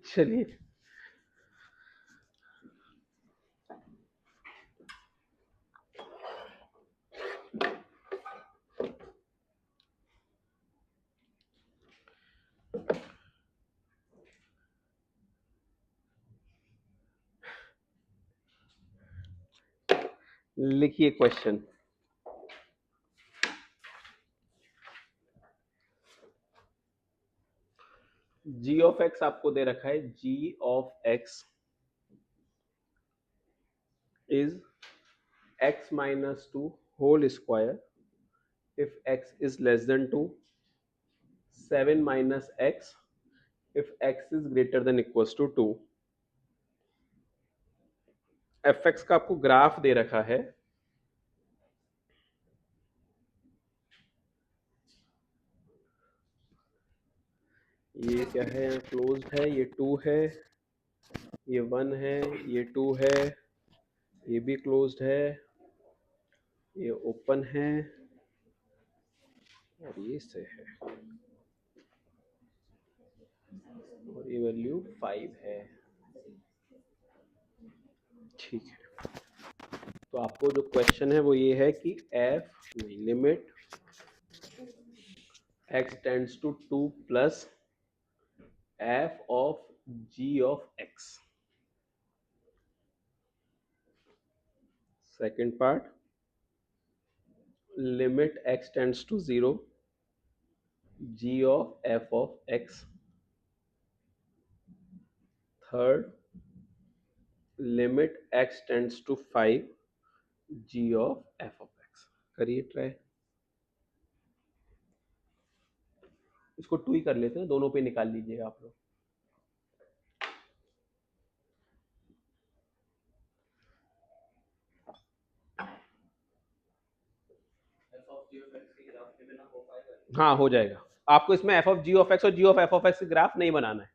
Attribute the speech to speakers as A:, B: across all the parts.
A: चलिए लिखिए question. Ji of x आपको दे रखा है, g of x is x minus two whole square if x is less than two, 7 minus x if x is greater than equals to 2। F x का आपको graph दे रखा है, ये क्या है, क्लोज्ड है, ये 2 है, ये 1 है, ये 2 है, ये भी क्लोज्ड है, ये ओपन है और ये से है, और ये वैल्यू 5 है। ठीक है, तो आपको जो क्वेश्चन है वो ये है कि F limit X tends to 2 plus F of ji of X. Second part, limit X tends to 0 G of F of X. Third, limit X tends to 5 G of F of X. करिए try. इसको 2 ही कर लेते हैं, दोनों पे निकाल लीजिएगा आप लोग। हाँ हो जाएगा। आपको इसमें f of ji of x और g of F of x graph नहीं बनाना है।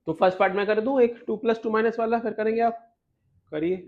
A: तो फर्स्ट पार्ट में कर दूं, एक 2 प्लस 2 माइनस वाला, फिर करेंगे आप। करिए।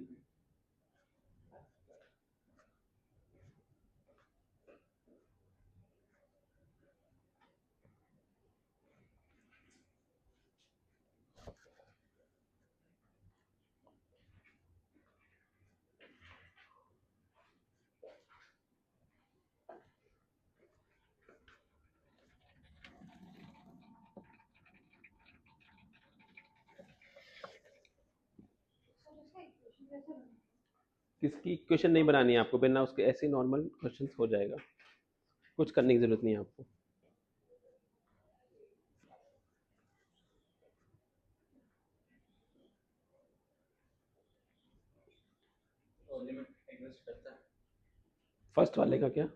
A: किसकी इक्वेशन नहीं बनानी है आपको, बिना उसके ऐसे नॉर्मल क्वेश्चन हो जाएगा, कुछ करने की जरूरत नहीं है आपको। फर्स्ट वाले का क्या?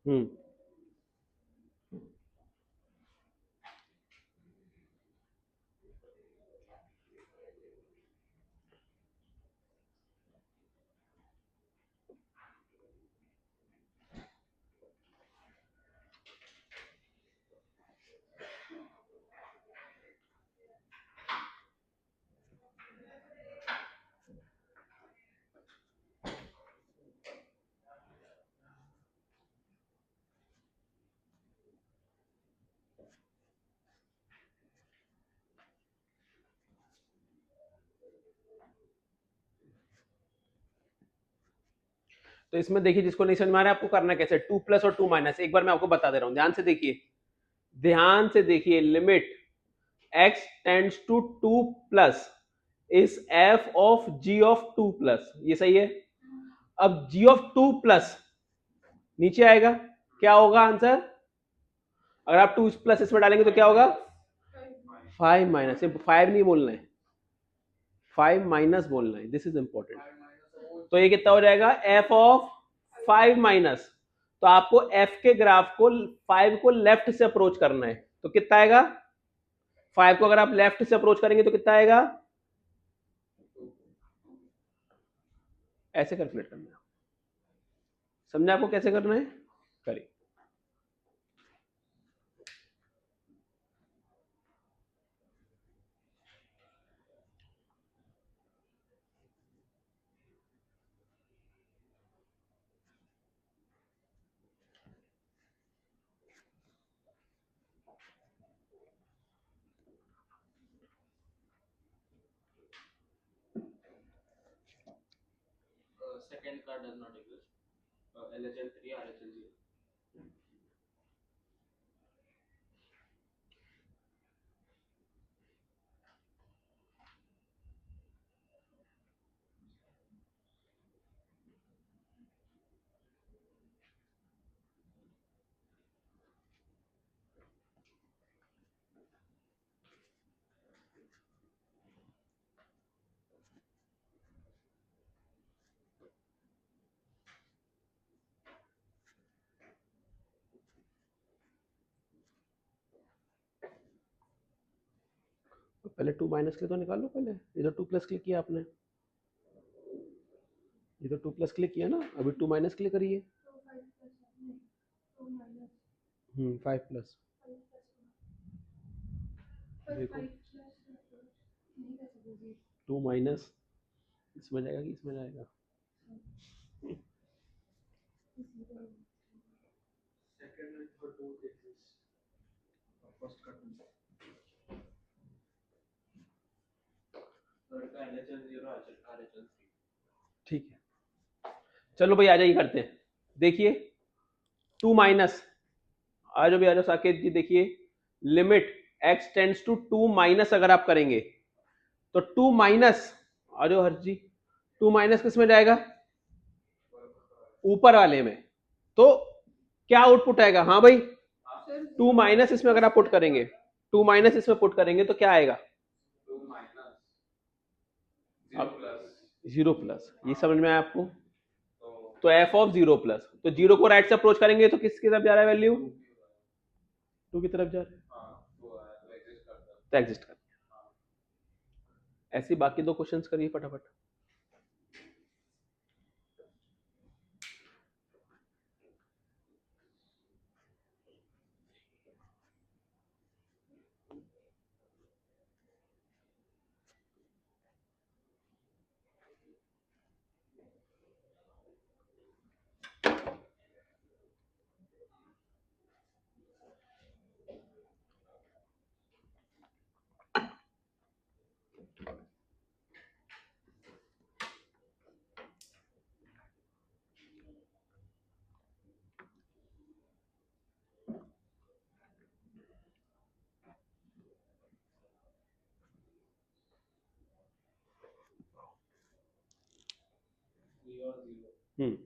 A: हम्म। तो इसमें देखिए, जिसको नहीं समझ में आ रहा है आपको करना कैसे, 2 प्लस और 2 माइनस, एक बार मैं आपको बता दे रहा हूं, ध्यान से देखिए, ध्यान से देखिए। Limit x tends to 2 plus is f of g of 2 plus, ये सही है। अब g ऑफ 2 प्लस नीचे आएगा, क्या होगा आंसर? अगर आप 2 प्लस इसमें डालेंगे तो क्या होगा? 5 माइनस, 5 नहीं बोलना है, 5 माइनस बोलना है, दिस इज इंपॉर्टेंट। तो ये कितना हो जाएगा? f of 5 minus. तो आपको f के ग्राफ को 5 को लेफ्ट से अप्रोच करना है, तो कितना आएगा? 5 को अगर आप लेफ्ट से अप्रोच करेंगे तो कितना आएगा? ऐसे कैलकुलेट करना है। समझा आपको कैसे करना है? करिए। सेकंड का does not exist LHL 3 RHL 0 पहले 2 माइनस के लिए तो निकाल लो, पहले इधर 2 प्लस के लिए किया आपने, इधर 2 प्लस के लिए किया ना, अभी 2 माइनस के लिए करिए। 5 प्लस देखो 2 माइनस इसमें जाएगा कि इसमें जाएगा, second and third don't exist, first का 2 थर्ड का LHL 0 RHL 3। ठीक है, चलो भाई आ जाइए करते हैं। देखिए 2 माइनस, आ जाओ भी आ जाओ साकेत जी, देखिए limit x tends to 2 minus अगर आप करेंगे तो 2 माइनस, आ जाओ हर्ष जी, 2 माइनस किस में जाएगा, ऊपर वाले में, तो क्या आउटपुट आएगा, हाँ भाई 2 माइनस इसमें अगर आप पुट करेंगे, 2 माइनस इसमें पुट करेंगे तो क्या आएगा, 0 प्लस, ये समझ में आया आपको, तो f ऑफ 0 प्लस, तो 0 को राइट से अप्रोच करेंगे तो किसकी तरफ जा रहा है वैल्यू, 2 की तरफ जा रहा है, तो एग्जिस्ट कर, ऐसे बाकी दो क्वेश्चंस करिए फटाफट। हम्म,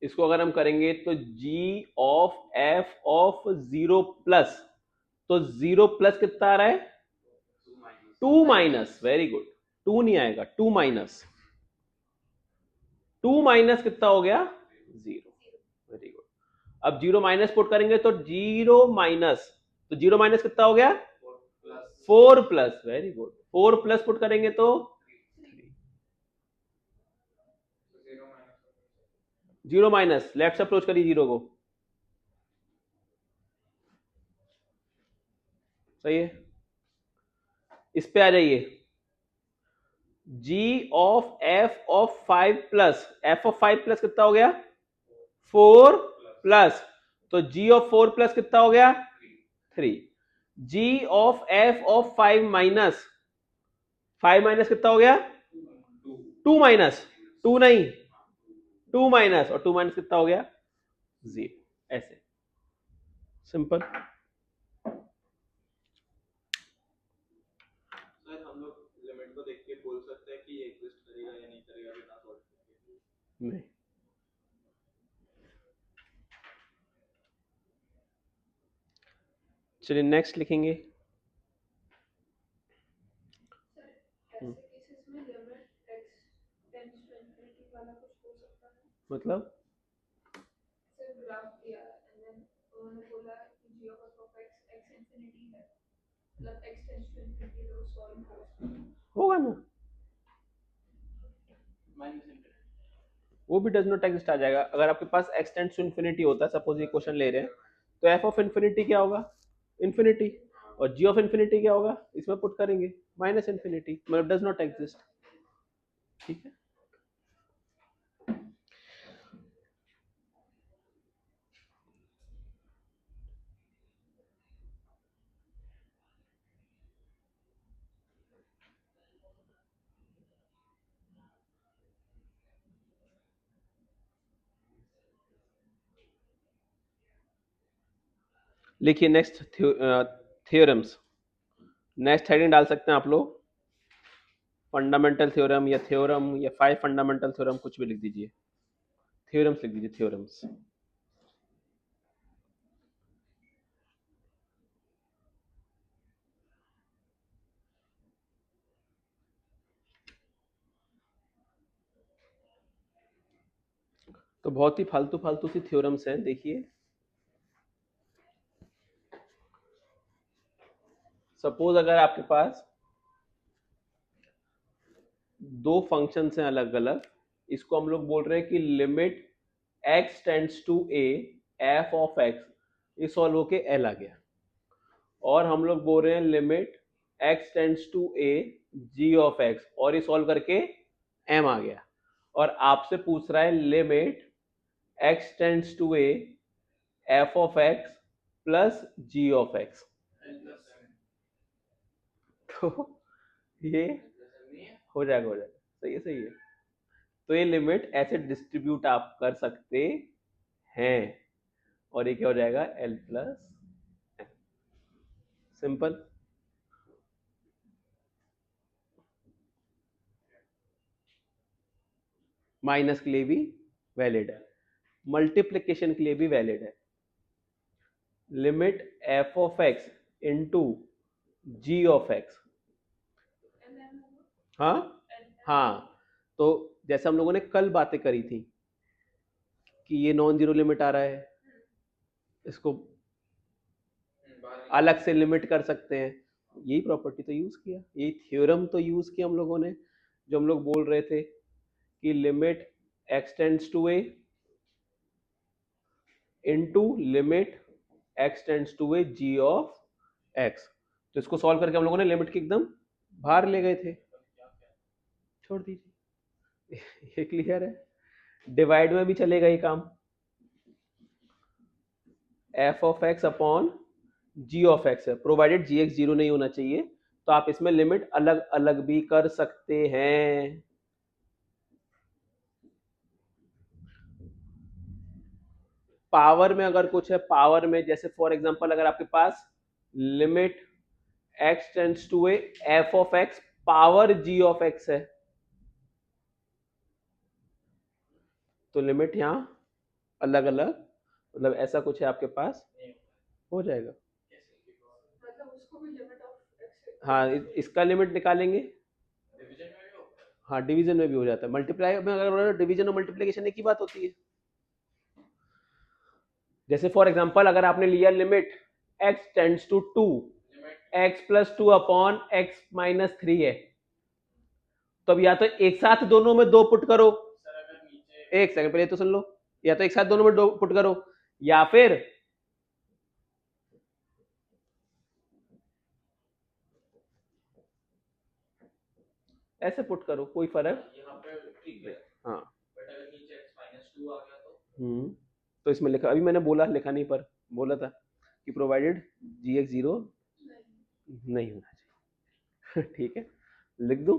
A: इसको अगर हम करेंगे तो g of f of 0 plus, तो 0 प्लस कितना आ रहा है, 2 माइनस, वेरी गुड, 2 नहीं आएगा, 2 माइनस, 2 माइनस कितना हो गया, 0, वेरी गुड। अब 0 माइनस पुट करेंगे तो 0 माइनस, तो 0 माइनस कितना हो गया, 4 plus, very good, 4 plus put करेंगे तो 0 माइनस, लेफ्ट से अप्रोच करिए 0 को, सही है। इस पे आ जाइए, g of f of 5 plus, f of 5 plus कितना हो गया, 4 प्लस, तो g ऑफ 4 प्लस कितना हो गया, 3, g of f of 5 minus, 5 minus कितना हो गया, 2 माइनस, 2 नहीं, 2 माइनस, और 2 माइनस कितना हो गया, 0, ऐसे सिंपल। सर हम लोग लिमिट को देख के बोल सकते हैं कि ये एग्जिस्ट करेगा या नहीं करेगा बिना सॉल्व किए, नहीं। चलिए नेक्स्ट लिखेंगे, मतलब होगा ना, वो भी डज नॉट एग्जिस्ट आ जाएगा। अगर आपके पास x टेंड्स टू इन्फिनिटी होता है, सपोज ये क्वेश्चन ले रहे हैं, तो f ऑफ इन्फिनिटी क्या होगा, इन्फिनिटी, और g ऑफ इन्फिनिटी क्या होगा, इसमें पुट करेंगे माइनस इन्फिनिटी, मतलब डज नॉट एग्जिस्ट, ठीक है। लिखिए नेक्स्ट थ्योरम्स। नेक्स्ट हेडिंग डाल सकते हैं आप लोग, फंडामेंटल थ्योरम या थ्योरम या 5 फंडामेंटल थ्योरम, कुछ भी लिख दीजिए। थ्योरम्स लिख दीजिए, थ्योरम्स। तो बहुत ही फालतू फालतू सी थ्योरम्स हैं, देखिए। सपोज अगर आपके पास दो फंक्शंस हैं अलग अलग, इसको हम लोग बोल रहे हैं कि limit x tends to a f of x, ये सॉल्व होके l आ गया। और हम लोग बोल रहे हैं limit x tends to a g of x, और ये सॉल्व करके m आ गया। और आपसे पूछ रहा है limit x tends to a f of x plus g of x। तो ये हो जाएगा, हो जाएगा, सही है, सही है। तो ये लिमिट ऐसे डिस्ट्रीब्यूट आप कर सकते हैं, और ये क्या हो जाएगा, l plus m। Simple. Minus के लिए भी वैलिड है, मल्टीप्लिकेशन के लिए भी वैलिड है। Limit f of x into g of x। हाँ हाँ, तो जैसे हम लोगों ने कल बातें करी थी कि ये नॉन जीरो लिमिट आ रहा है, इसको अलग से लिमिट कर सकते हैं। यही प्रॉपर्टी तो यूज किया, यही थ्योरम तो यूज किया हम लोगों ने, जो हम लोग बोल रहे थे कि limit x tends to a into limit x tends to a g of x। तो इसको सॉल्व करके हम लोगों ने लिमिट के एकदम बाहर ले गए थे। छोड़ दीजिए, ये क्लियर है। डिवाइड में भी चलेगा ये काम, f of x upon g of x है, प्रोवाइडेड gx जीरो नहीं होना चाहिए। तो आप इसमें लिमिट अलग अलग भी कर सकते हैं। पावर में अगर कुछ है, पावर में जैसे फॉर एग्जांपल अगर आपके पास limit x tends to a f of x power g of x है, तो लिमिट यहां अलग अलग, मतलब ऐसा कुछ है आपके पास, हो जाएगा। हाँ, इसका लिमिट निकालेंगे। हाँ, डिवीजन में भी हो जाता है, मल्टीप्लाई में अगर डिवीजन और मल्टीप्लिकेशन एक ही बात होती है। जैसे फॉर एग्जांपल अगर आपने लिया limit x tends to 2 x plus 2 upon x minus 3 है, तो अब या तो एक साथ दोनों में दो पुट करो, एक सेकंड पहले तो सुन लो, या तो एक साथ दोनों में दो पुट करो, या फिर ऐसे पुट करो, कोई फर्क नहीं। हाँ, तो इसमें लिखा, अभी मैंने बोला, लिखा नहीं पर बोला था कि प्रोवाइडेड gx जीरो नहीं होना चाहिए। ठीक है, लिख दूं,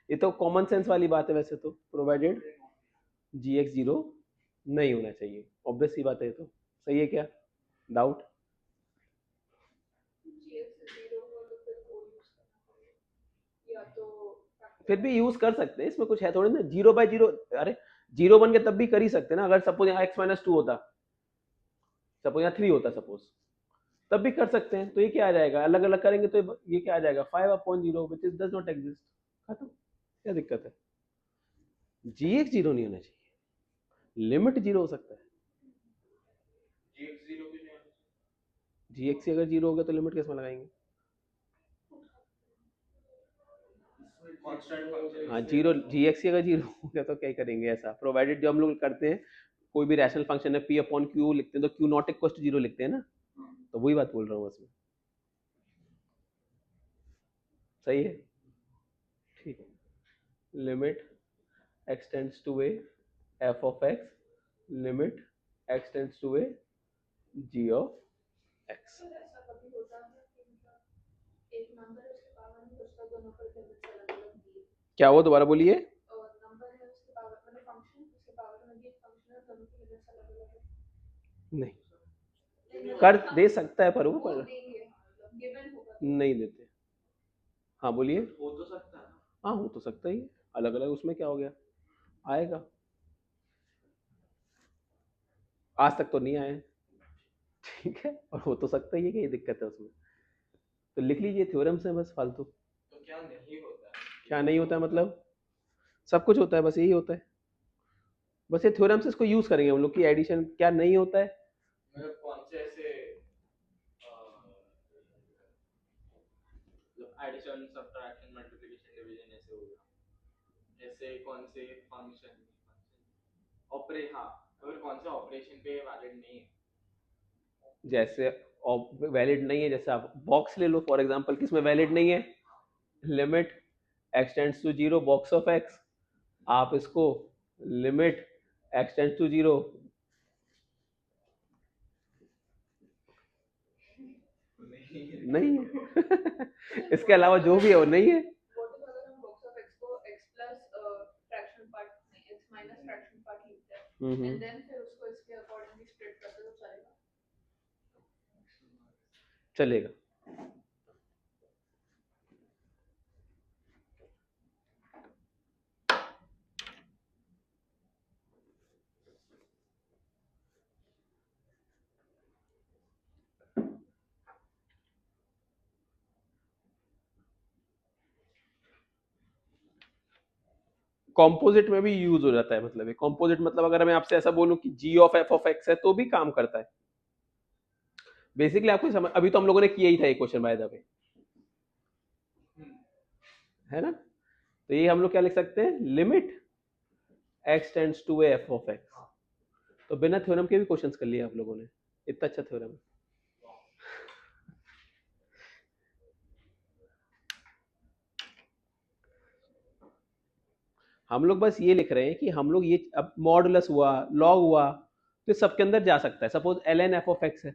A: ये तो कॉमन सेंस वाली बात है वैसे तो, प्रोवाइडेड gx जीरो नहीं होना चाहिए, ऑब्वियस सी बात है, ये तो सही है। क्या डाउट? फिर भी यूज कर सकते हैं, इसमें कुछ है थोड़ी ना, जीरो बाय जीरो, अरे जीरो बन के तब भी कर ही सकते हैं ना। अगर सपोज यहाँ x माइनस 2 होता, सपोज यहाँ 3 होता सपोज, तब भी कर सकते हैं। तो ये क्या आ जाएगा, अलग अलग करेंगे तो ये क्या आ जाएगा, 5 upon zero which is does not exist, खत्म। क्या दिक्कत है? gx जीरो नहीं होना चाहिए, लिमिट जीरो हो सकता है। gx अगर जीरो हो गया तो लिमिट किस में लगाएंगे? हाँ, जीरो gx अगर जीरो हो गया तो क्या करेंगे, ऐसा प्रोवाइडेड जो हम लोग करते हैं, कोई भी रैशनल फंक्शन है p अपॉन क्यू लिखते हैं तो q not equal to zero लिखते हैं ना, तो वही बात बोल रहा हूँ उसमें। सही है, ठीक है। Limit x tends to a f of x, limit x tends to a g of x। क्या वो दोबारा बोलिए? नहीं, कर दे सकता है पर वो नहीं देते। हाँ बोलिए। हो तो सकता है। हाँ हो तो सकता ही है, अलग अलग उसमें क्या हो गया, आएगा। आज तक तो नहीं आए, ठीक है, और हो तो सकता ही है कि ये दिक्कत है उसमें। तो लिख लीजिए थ्योरम्स है बस फालतू। तो क्या नहीं होता है, क्या नहीं होता है मतलब सब कुछ होता है, बस यही होता है। बस ये थ्योरम से इसको यूज करेंगे हम लोग कि एडिशन क्या नहीं होता है। मतलब कौन से ऐसे एडिशन सब्ट्रैक्शन मल्टीप्लिकेशन डिवीजन ऐसे होगा, जैसे कौन से फंक्शन ऑपरे हाँ अगर कौन से ऑपरेशन पे वैलिड नहीं है, जैसे वैलिड नहीं है, जैसे आप बॉक्स ले लो फॉर एग्जांपल, किसमें वैलिड नहीं है, limit x tends to zero box of x, आप इसको limit x tends to zero नहीं है इसके अलावा जो भी है वो नहीं है। चलेगा। कॉम्पोजिट में भी यूज हो जाता है, मतलब कॉम्पोजिट मतलब अगर मैं आपसे ऐसा बोलूं कि g of f of x है तो भी काम करता है। बेसिकली आपको समझ, अभी तो हम लोगों ने किया ही था एक क्वेश्चन बाय द वे, है ना। तो ये हम लोग क्या लिख सकते हैं, limit x tends to f of x। तो बिना थ्योरम के भी क्वेश्चंस कर लिए आप लोगों ने, इतना अच्छा थ्योरम है। हम लोग बस ये लिख रहे हैं कि हम लोग ये अब मॉडुलस हुआ लॉग हुआ तो सबके अंदर जा सकता है। Suppose ln f of x है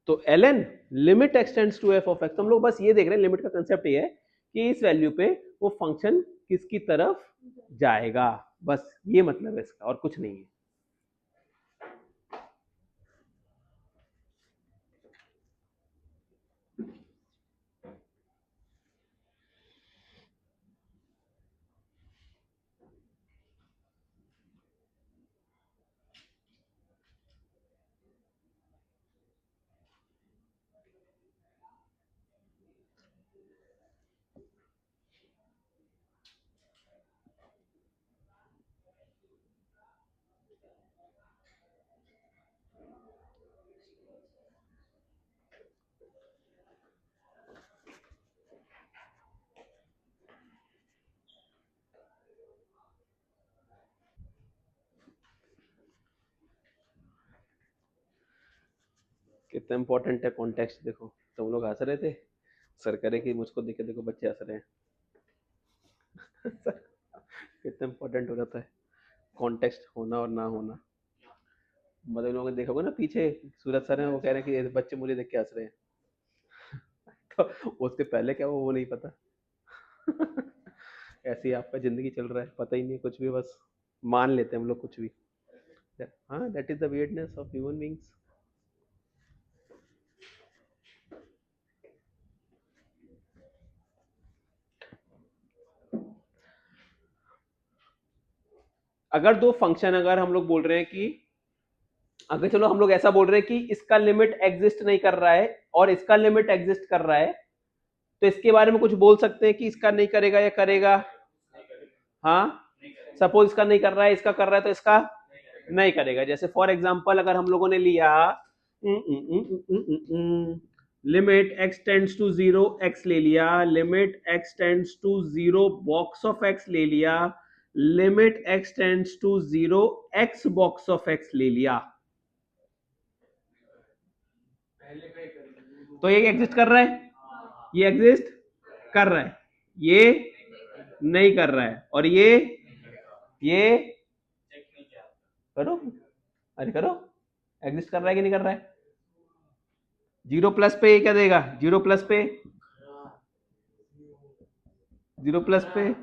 A: तो ln limit x tends to f of x, हम लोग बस ये देख रहे हैं, लिमिट का कंसेप्ट ये है कि इस वैल्यू पे वो फंक्शन किसकी तरफ जाएगा, बस ये मतलब है इसका और कुछ नहीं है। कितना इंपॉर्टेंट है कॉन्टेक्स्ट, देखो तुम लोग हंस रहे थे, सर करे कि मुझको देखे देखो बच्चे हंस रहे हैं कितना इंपॉर्टेंट हो जाता है कॉन्टेक्स्ट होना और ना होना। मतलब लोगों ने देखा होगा ना पीछे सूरज सर हैं, वो कह रहे हैं कि ये बच्चे मुझे देख के हंस रहे हैं तो उसके पहले क्या वो नहीं पता ऐसे ही आपका जिंदगी चल रहा है, पता ही नहीं कुछ भी, बस मान लेते हैं हम लोग कुछ भी। हाँ that is the weirdness of human beings. अगर दो फंक्शन, अगर हम लोग बोल रहे हैं कि अगर चलो हम लोग ऐसा बोल रहे हैं कि इसका लिमिट एग्जिस्ट नहीं कर रहा है और इसका लिमिट एग्जिस्ट कर रहा है, तो इसके बारे में कुछ बोल सकते हैं कि इसका नहीं करेगा या करेगा। हाँ सपोज इसका नहीं कर रहा है, इसका कर रहा है, तो इसका नहीं करेगा। जैसे फॉर एग्जांपल अगर हम लोगों ने लिया limit x tends to zero x ले लिया, limit x tends to zero box of x ले लिया, limit x tends to zero x box of x ले लिया, तो ये एग्जिस्ट कर रहा है, ये एग्जिस्ट कर रहा है, ये नहीं कर रहा है, और ये करो, अरे करो, एग्जिस्ट कर रहा है कि नहीं कर रहा है। जीरो प्लस पे क्या देगा, जीरो प्लस पे, जीरो प्लस पे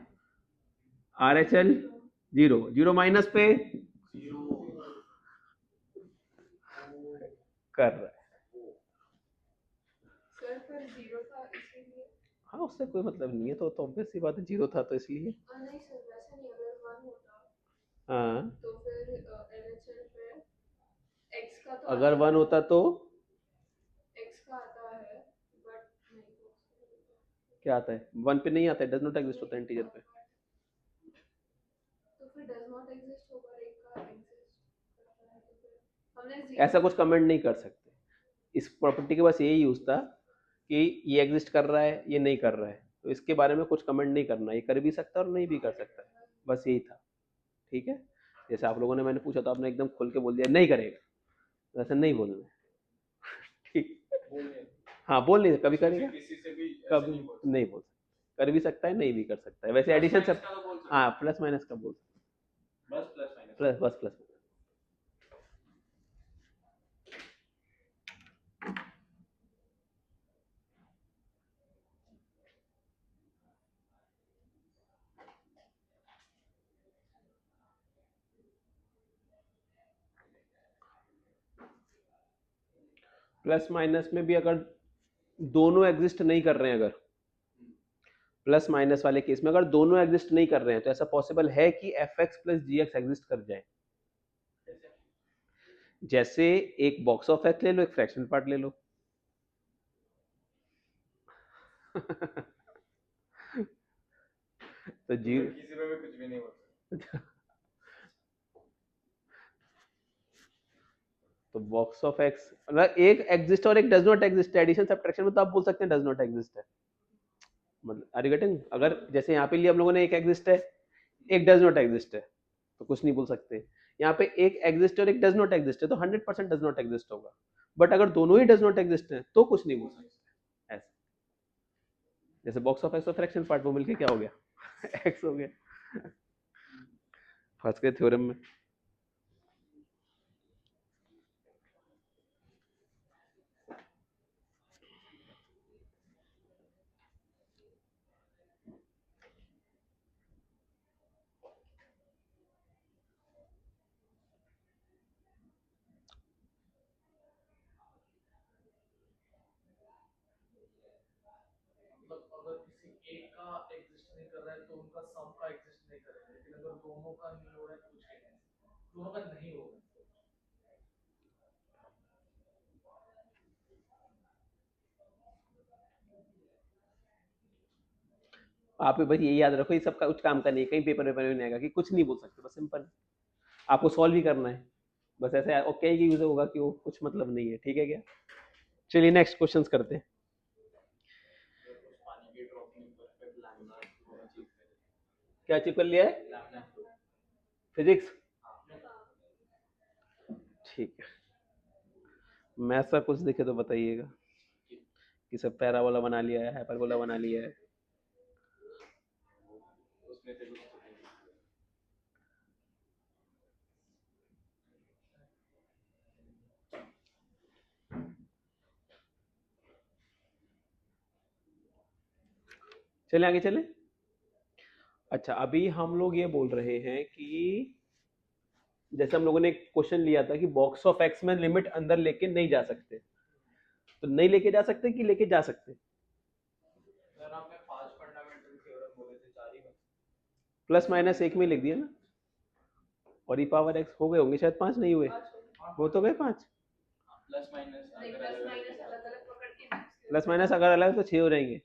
A: R H L zero, zero minus पे कर रहा है।
B: सर पर जीरो था इसीलिए।
A: हाँ, उससे कोई मतलब नहीं है, तो ऑब्वियस सी बात है, जीरो था तो इसलिए।
B: नहीं सर वैसे नहीं, अगर 1 होता
A: हाँ,
B: तो फिर LHL पे x का तो
A: अगर
B: आता
A: 1
B: है,
A: होता तो
B: x का आता है बट नहीं
A: क्या आता है? 1 पे नहीं आता है, डज नॉट एग्जिस्ट होता है इंटीजर पे।
B: तो फिर डज नॉट एग्जिस्ट होगा, एक का एग्जिस्ट करता है, तो फिर हमने
A: ऐसा
B: 0
A: कुछ कमेंट नहीं कर सकते। इस प्रॉपर्टी के बस यही यूज था कि ये एग्जिस्ट कर रहा है, ये नहीं कर रहा है, तो इसके बारे में कुछ कमेंट नहीं करना, ये कर भी सकता है और नहीं भी कर सकता है, बस यही था। ठीक है, जैसे आप लोगों ने, मैंने पूछा तो आपने एकदम खोल के बोल दिया नहीं करेगा, तो ऐसा नहीं बोलना है। ठीक, हाँ बोल नहीं, कभी करेगा, कभी नहीं बोल सकता, कर भी सकता है, नहीं भी कर सकता है। वैसे एडिशन सब, हाँ प्लस माइनस का बोल सकता है, प्लस बस प्लस। प्लस माइनस में भी अगर दोनों एग्जिस्ट नहीं कर रहे हैं, अगर प्लस माइनस वाले केस में अगर दोनों एग्जिस्ट नहीं कर रहे हैं, तो ऐसा पॉसिबल है कि एफ एक्स प्लस जी एक्स एग्जिस्ट कर जाए। जैसे एक बॉक्स ऑफ एक्स ले लो, एक फ्रैक्शनल पार्ट ले लो। तो जी
C: किसी में भी कुछ भी नहीं होता।
A: तो बॉक्स ऑफ एक्स मतलब एक एग्जिस्ट और एक डज नॉट एग्जिस्ट है, एडिशन सब्ट्रैक्शन में तो आप बोल सकते हैं डज नॉट एग्जिस्ट है। मतलब आर यू गेटिंग? अगर जैसे यहाँ पे लिया हम लोगों ने, एक एग्जिस्ट है, एक डज नॉट एग्जिस्ट है, तो कुछ नहीं बोल सकते। यहाँ पे एक एग्जिस्ट और एक डज नॉट एग्जिस्ट है, तो 100% डज नॉट एग्जिस्ट होगा। बट अगर दोनों ही डज नॉट एग्जिस्ट है तो कुछ नहीं बोल सकते। ऐसे जैसे बॉक्स ऑफ एक्स और फ्रैक्शन पार्ट, वो मिलके क्या हो गया? एक्स हो गया। फंस गए थ्योरम में।
C: मतलब अगर किसी एक का एग्जिस्ट नहीं कर रहा है तो उनका सम का एग्जिस्ट नहीं करेगा, लेकिन अगर दोनों का नहीं हो रहा है तो कुछ नहीं है, दोनों का नहीं होगा।
A: आप बस ये याद रखो, ये सब का कुछ काम का नहीं है, कहीं पेपर वेपर में नहीं आएगा कि कुछ नहीं बोल सकते, बस सिंपल आपको सॉल्व ही करना है। बस ऐसे ओके की यूज होगा कि वो कुछ मतलब नहीं है। ठीक है क्या? चलिए नेक्स्ट क्वेश्चन करते हैं।
C: पानी की ड्रॉप में परफेक्ट लैमिनार फ्लो अचीव करें।
A: क्या अचीव कर लिया है?
C: Laminar flow.
A: फिजिक्स। ठीक है, मैथ का कुछ दिखे तो बताइएगा कि सब पैराबोला बना लिया है, हाइपरबोला बना लिया है।
C: उसमें से कुछ तो नहीं।
A: चले आगे चले। अच्छा, अभी हम लोग ये बोल रहे हैं कि जैसे हम लोगों ने एक क्वेश्चन लिया था कि बॉक्स ऑफ एक्स में लिमिट अंदर लेके नहीं जा सकते, तो नहीं लेके जा सकते कि लेके जा सकते?
C: सर आपने 5 फंडामेंटल थ्योरम बोले थे, 4 ही में।
A: प्लस माइनस एक में लिख दिया ना, और ई पावर एक्स हो गए होंगे शायद, 5 नहीं हुए? वो तो गए 5।
C: प्लस माइनस
B: नहीं, प्लस माइनस अलग अलग पकड़ के mix किया।
A: प्लस माइनस अगर अलग तो 6 हो जाएंगे।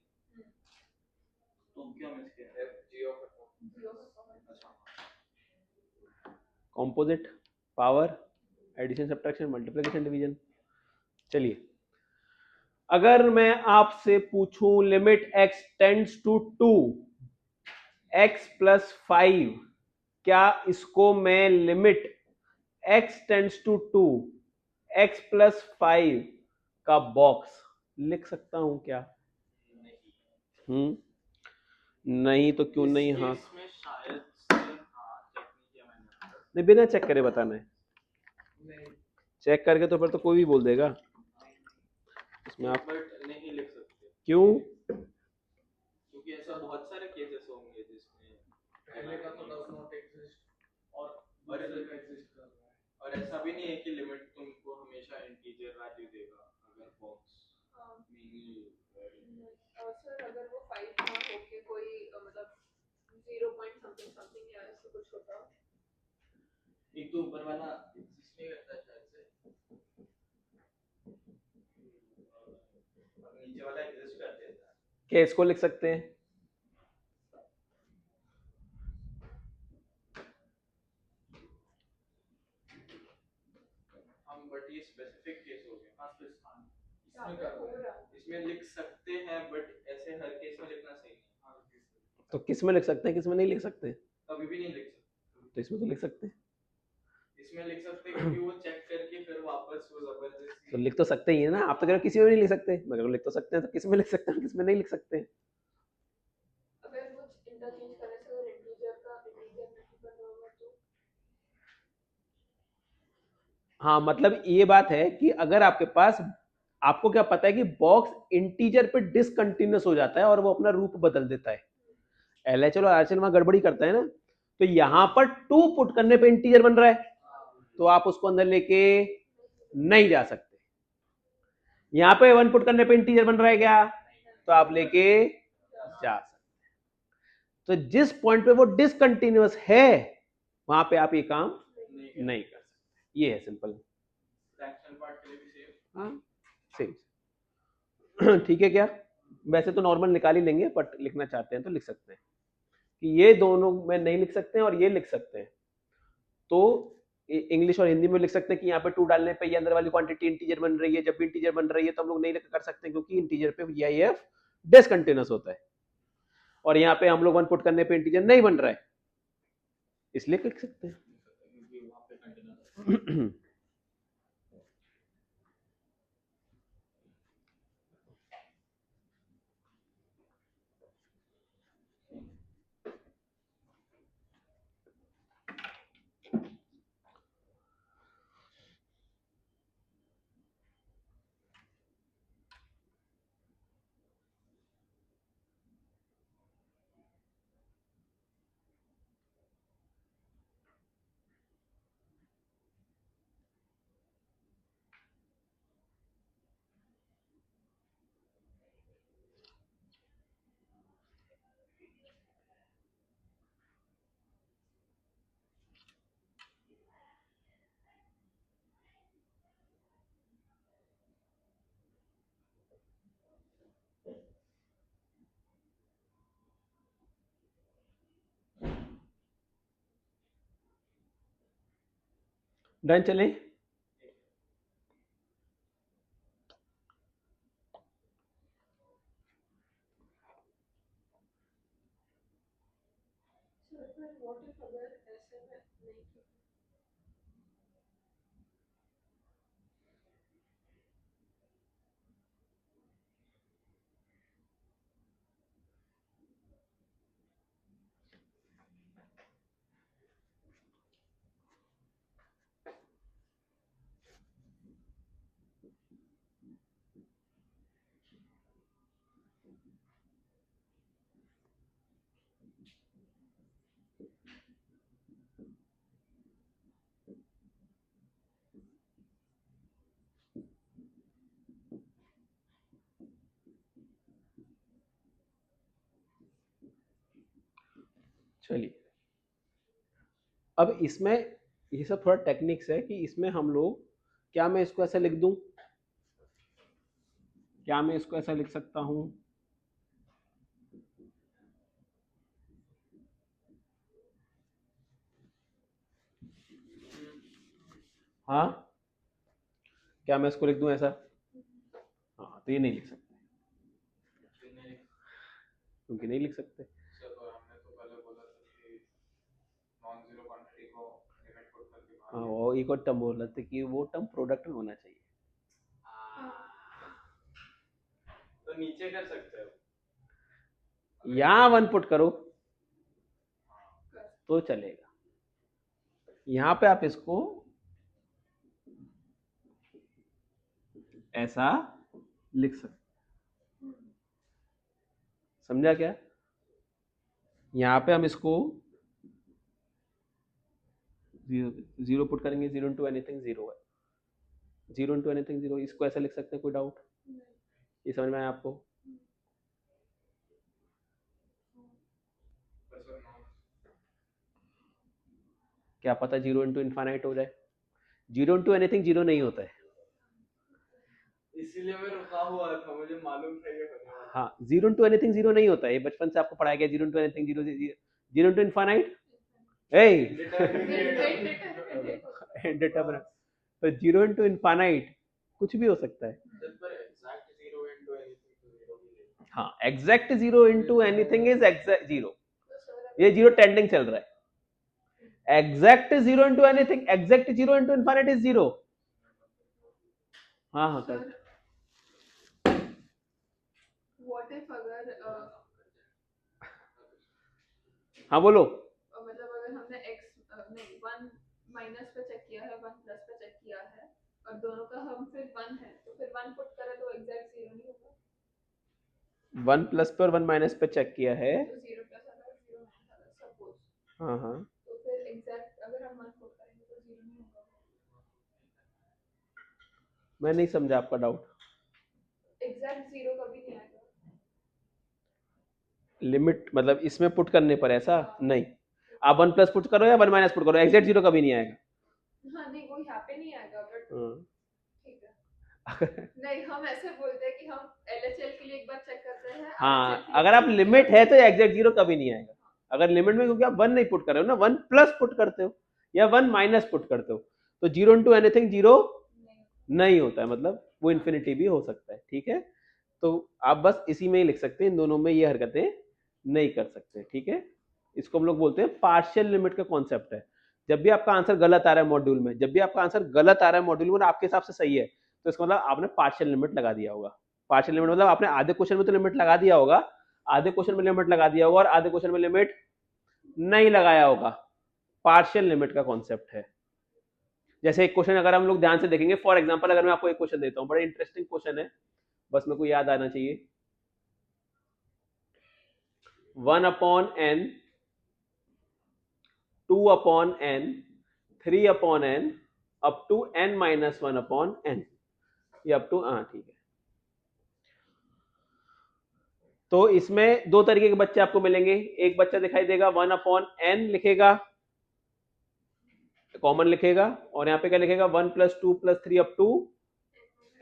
C: तो क्या मिस किया? जी ऑफ अच्छा।
A: Composite, power, addition subtraction, multiplication, division. चलिए, अगर मैं आपसे पूछूं limit x tends to 2 x plus 5, क्या इसको मैं limit x tends to 2 x plus 5 का बॉक्स लिख सकता हूं क्या? नहीं तो क्यों नहीं? हाँ,
C: इसमें शायद सर हाँ चेक नहीं किया मैंने।
A: नहीं बिना चेक करे बताना है। चेक करके तो फिर तो कोई भी बोल देगा इसमें आप।
C: बट नहीं लिख सकते
A: क्यों?
C: क्योंकि ऐसा बहुत सारे केसेस होंगे जिसमें पहले का तो डज नॉट एग्जिस्ट और दूसरे का एग्जिस्ट कर रहा है।
D: और ऐसा भी नहीं है कि लिमिट तुमको हमेशा इंटीजर वैल्यू देगा अगर बॉक्स
B: हाँ
D: मीनिंग
B: सर अगर वो 5 ना होके कोई मतलब 0 पॉइंट समथिंग समथिंग या ऐसा कुछ होता
D: एक तो ऊपर वाला एग्जिस्ट नहीं करता शायद से और नीचे वाला एग्जिस्ट कर देता है।
A: क्या इसको लिख सकते हैं?
D: हम बट ये स्पेसिफिक केस हो गया।
C: हाँ स्थान
B: यहाँ
C: इसमें
B: पे
C: कर
B: हो
C: रहे हैं
B: रहा है।
D: इसमें लिख सकते हैं बट ऐसे हर केस में लिखना सही नहीं
C: हाँ केस में।
A: तो किस में लिख सकते हैं, किस में नहीं लिख सकते?
D: कभी भी नहीं लिख सकते।
A: तो इसमें तो लिख सकते हैं।
D: इसमें लिख सकते हैं क्योंकि वो चेक करके फिर वापस वो
A: तो
D: जबरदस्ती
A: लिख तो सकते ही है ना, आप तो कह रहे हो किसी में भी नहीं लिख सकते, मैं कह रहा हूं लिख तो सकते हैं, तो किस में लिख सकते हैं किस में नहीं लिख सकते?
B: अगर वो इंटरचेंज करने से अगर इंटीजर का इंटीजर नहीं बना होगा तो
A: हाँ मतलब ये बात है कि अगर आपके पास, आपको क्या पता है कि बॉक्स इंटीजर पे डिसकंटिन्यूअस हो जाता है और वो अपना रूप बदल देता है, एलएचएल और आरएचएल वहां गड़बड़ी करता है ना, तो यहां पर 2 पुट करने पे इंटीजर बन रहा है, तो आप उसको अंदर लेके नहीं जा सकते। यहां पे 1 पुट करने पे इंटीजर बन रहा है क्या, तो आप लेके जा सकते। तो जिस पॉइंट पे वो डिसकंटिन्यूअस है वहां पे आप ये काम नहीं कर सकते, ये है सिंपल।
D: फ्रैक्शन पार्ट के लिए भी सेम।
A: हाँ सही ठीक है क्या? वैसे तो नॉर्मल निकाल ही लेंगे, बट लिखना चाहते हैं तो लिख सकते हैं कि ये दोनों में नहीं लिख सकते हैं और ये लिख सकते हैं, तो इंग्लिश और हिंदी में लिख सकते हैं कि यहाँ पे 2 डालने पे ये अंदर वाली क्वांटिटी इंटीजर बन रही है, जब भी इंटीजर बन रही है तो हम लोग नहीं कर सकते क्योंकि इंटीजर पे वीआईएफ डिसकंटिन्यूअस होता है, और यहाँ पे हम लोग 1 पुट करने पे इंटीजर नहीं बन रहा है, इसलिए लिख सकते हैं
D: क्योंकि वहां पे कंटिन्यूअस
A: डन चले।
B: सर पर व्हाट इफ अगर ऐसे में नहीं किया
A: चलिए अब इसमें ये सब थोड़ा टेक्निक्स है कि इसमें हम लोग, क्या मैं इसको ऐसा लिख दूं, क्या मैं इसको ऐसा लिख सकता हूं, हाँ क्या मैं इसको लिख दूं ऐसा, हाँ तो ये नहीं लिख सकते क्योंकि नहीं लिख सकते।
D: तो हमने तो पहले बोला था कि नॉन जीरो क्वांटिटी को लिमिट पुट करके
A: हाँ वो एक और टर्म बोल रहे थे कि वो टर्म प्रोडक्ट में होना चाहिए,
D: तो नीचे कर सकते हो
A: यहां 1 पुट करो तो चलेगा, यहां पे आप इसको ऐसा लिख सकते, समझा क्या? यहां पे हम इसको जीरो पुट करेंगे, जीरो इंटू एनीथिंग जीरो है, जीरो इंटू एनीथिंग जीरो, इसको ऐसे लिख सकते हैं, कोई डाउट? ये समझ में आया आपको?
D: पर सर नॉन
A: क्या पता जीरो इंटू इन्फानाइट हो जाए, जीरो इंटू एनीथिंग जीरो नहीं होता है।
C: इसीलिए मैं रुका हुआ था, मुझे मालूम था ये होने वाला।
A: हाँ, जीरो इंटू एनीथिंग जीरो नहीं होता है, ये बचपन से आपको पढ़ाया गया, zero into anything zero, zero into infinite indeterminate, तो जीरो इंटू इन्फानाइट कुछ भी हो सकता है।
C: पर एग्जैक्ट जीरो इनटू एनीथिंग तो जीरो ही लेगा।
A: हाँ, exact zero into anything is exact zero, ये जीरो टेंडिंग चल रहा है। Exact zero into anything, exact zero into infinite is zero. हाँ हाँ कर,
B: व्हाट इफ अगर
A: हाँ बोलो।
B: मतलब अगर हमने x नहीं 1 माइनस पे चेक किया है, 1 प्लस पे चेक किया है, और दोनों का हम फिर 1 है, तो फिर 1 पुट करें तो एग्जैक्ट जीरो नहीं होगा,
A: वन प्लस पे और वन माइनस पे चेक किया है।
B: तो 0 प्लस अगर 0 माइनस अगर सपोज,
A: हाँ हाँ,
B: तो फिर एग्जैक्ट अगर हम 1 पुट करेंगे तो 0 नहीं होगा।
A: मैं नहीं समझा आपका डाउट।
B: एग्जैक्ट 0 कभी नहीं आएगा।
A: लिमिट मतलब इसमें पुट करने पर ऐसा नहीं, आप वन प्लस पुट करो या वन माइनस पुट करो, एग्जैक्ट जीरो कभी नहीं आएगा।
B: हाँ नहीं, वो यहाँ पे नहीं आएगा, बट
A: हाँ।
B: ठीक है। नहीं, हम ऐसे बोलते हैं कि हम एलएचएल के लिए एक बार चेक करते हैं।
A: हाँ, अगर आप लिमिट है तो एग्जैक्ट जीरो कभी नहीं आएगा। अगर लिमिट में, क्योंकि आप वन नहीं पुट कर रहे हो ना, वन प्लस पुट करते हो या वन माइनस पुट करते हो, तो जीरो इंटू एनीथिंग जीरो नहीं होता है, मतलब वो इन्फिनिटी भी हो सकता है। ठीक है, तो आप बस इसी में ही लिख सकते हैं, इन दोनों में ये हरकतें नहीं कर सकते। ठीक है, इसको हम लोग बोलते हैं पार्शियल लिमिट का कॉन्सेप्ट है। जब भी आपका आंसर गलत आ रहा है मॉड्यूल में, जब भी आपका आंसर गलत आ रहा है मॉड्यूल में, आपके हिसाब से सही है, तो इसका मतलब आपने पार्शियल लिमिट लगा दिया होगा। पार्शियल लिमिट मतलब आपने आधे क्वेश्चन में तो लिमिट लगा दिया होगा, आधे क्वेश्चन में लिमिट लगा दिया होगा, और आधे क्वेश्चन में लिमिट नहीं लगाया होगा। पार्शियल लिमिट का कॉन्सेप्ट है। जैसे एक क्वेश्चन अगर हम लोग ध्यान से देखेंगे, फॉर एग्जांपल अगर मैं आपको एक क्वेश्चन देता हूं, बड़ा इंटरेस्टिंग क्वेश्चन है, बस मेरे को याद आना चाहिए। 1 upon n, 2 upon n, 3 upon n, up to n minus 1 upon n, ये अप टू, हाँ ठीक है। तो इसमें दो तरीके के बच्चे आपको मिलेंगे, एक बच्चा दिखाई देगा 1 अपॉन n लिखेगा, कॉमन लिखेगा, और यहाँ पे क्या लिखेगा 1 plus 2 plus 3 up to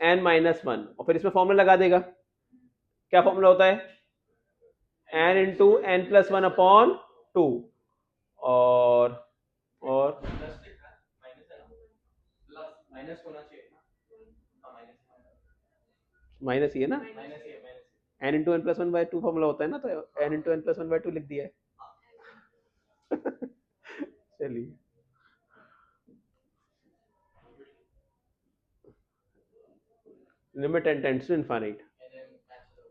A: n minus 1, और फिर इसमें फॉर्मूला लगा देगा। क्या फॉर्मूला होता है? n into N plus one upon two, और
C: माइनस होना चाहिए ना,
A: माइनस ही है ना,
C: माइनस ही है।
A: n into N plus one by two formula होता है ना, तो n into N plus one by two लिख दिया है। चलिए, limit n tends to infinite,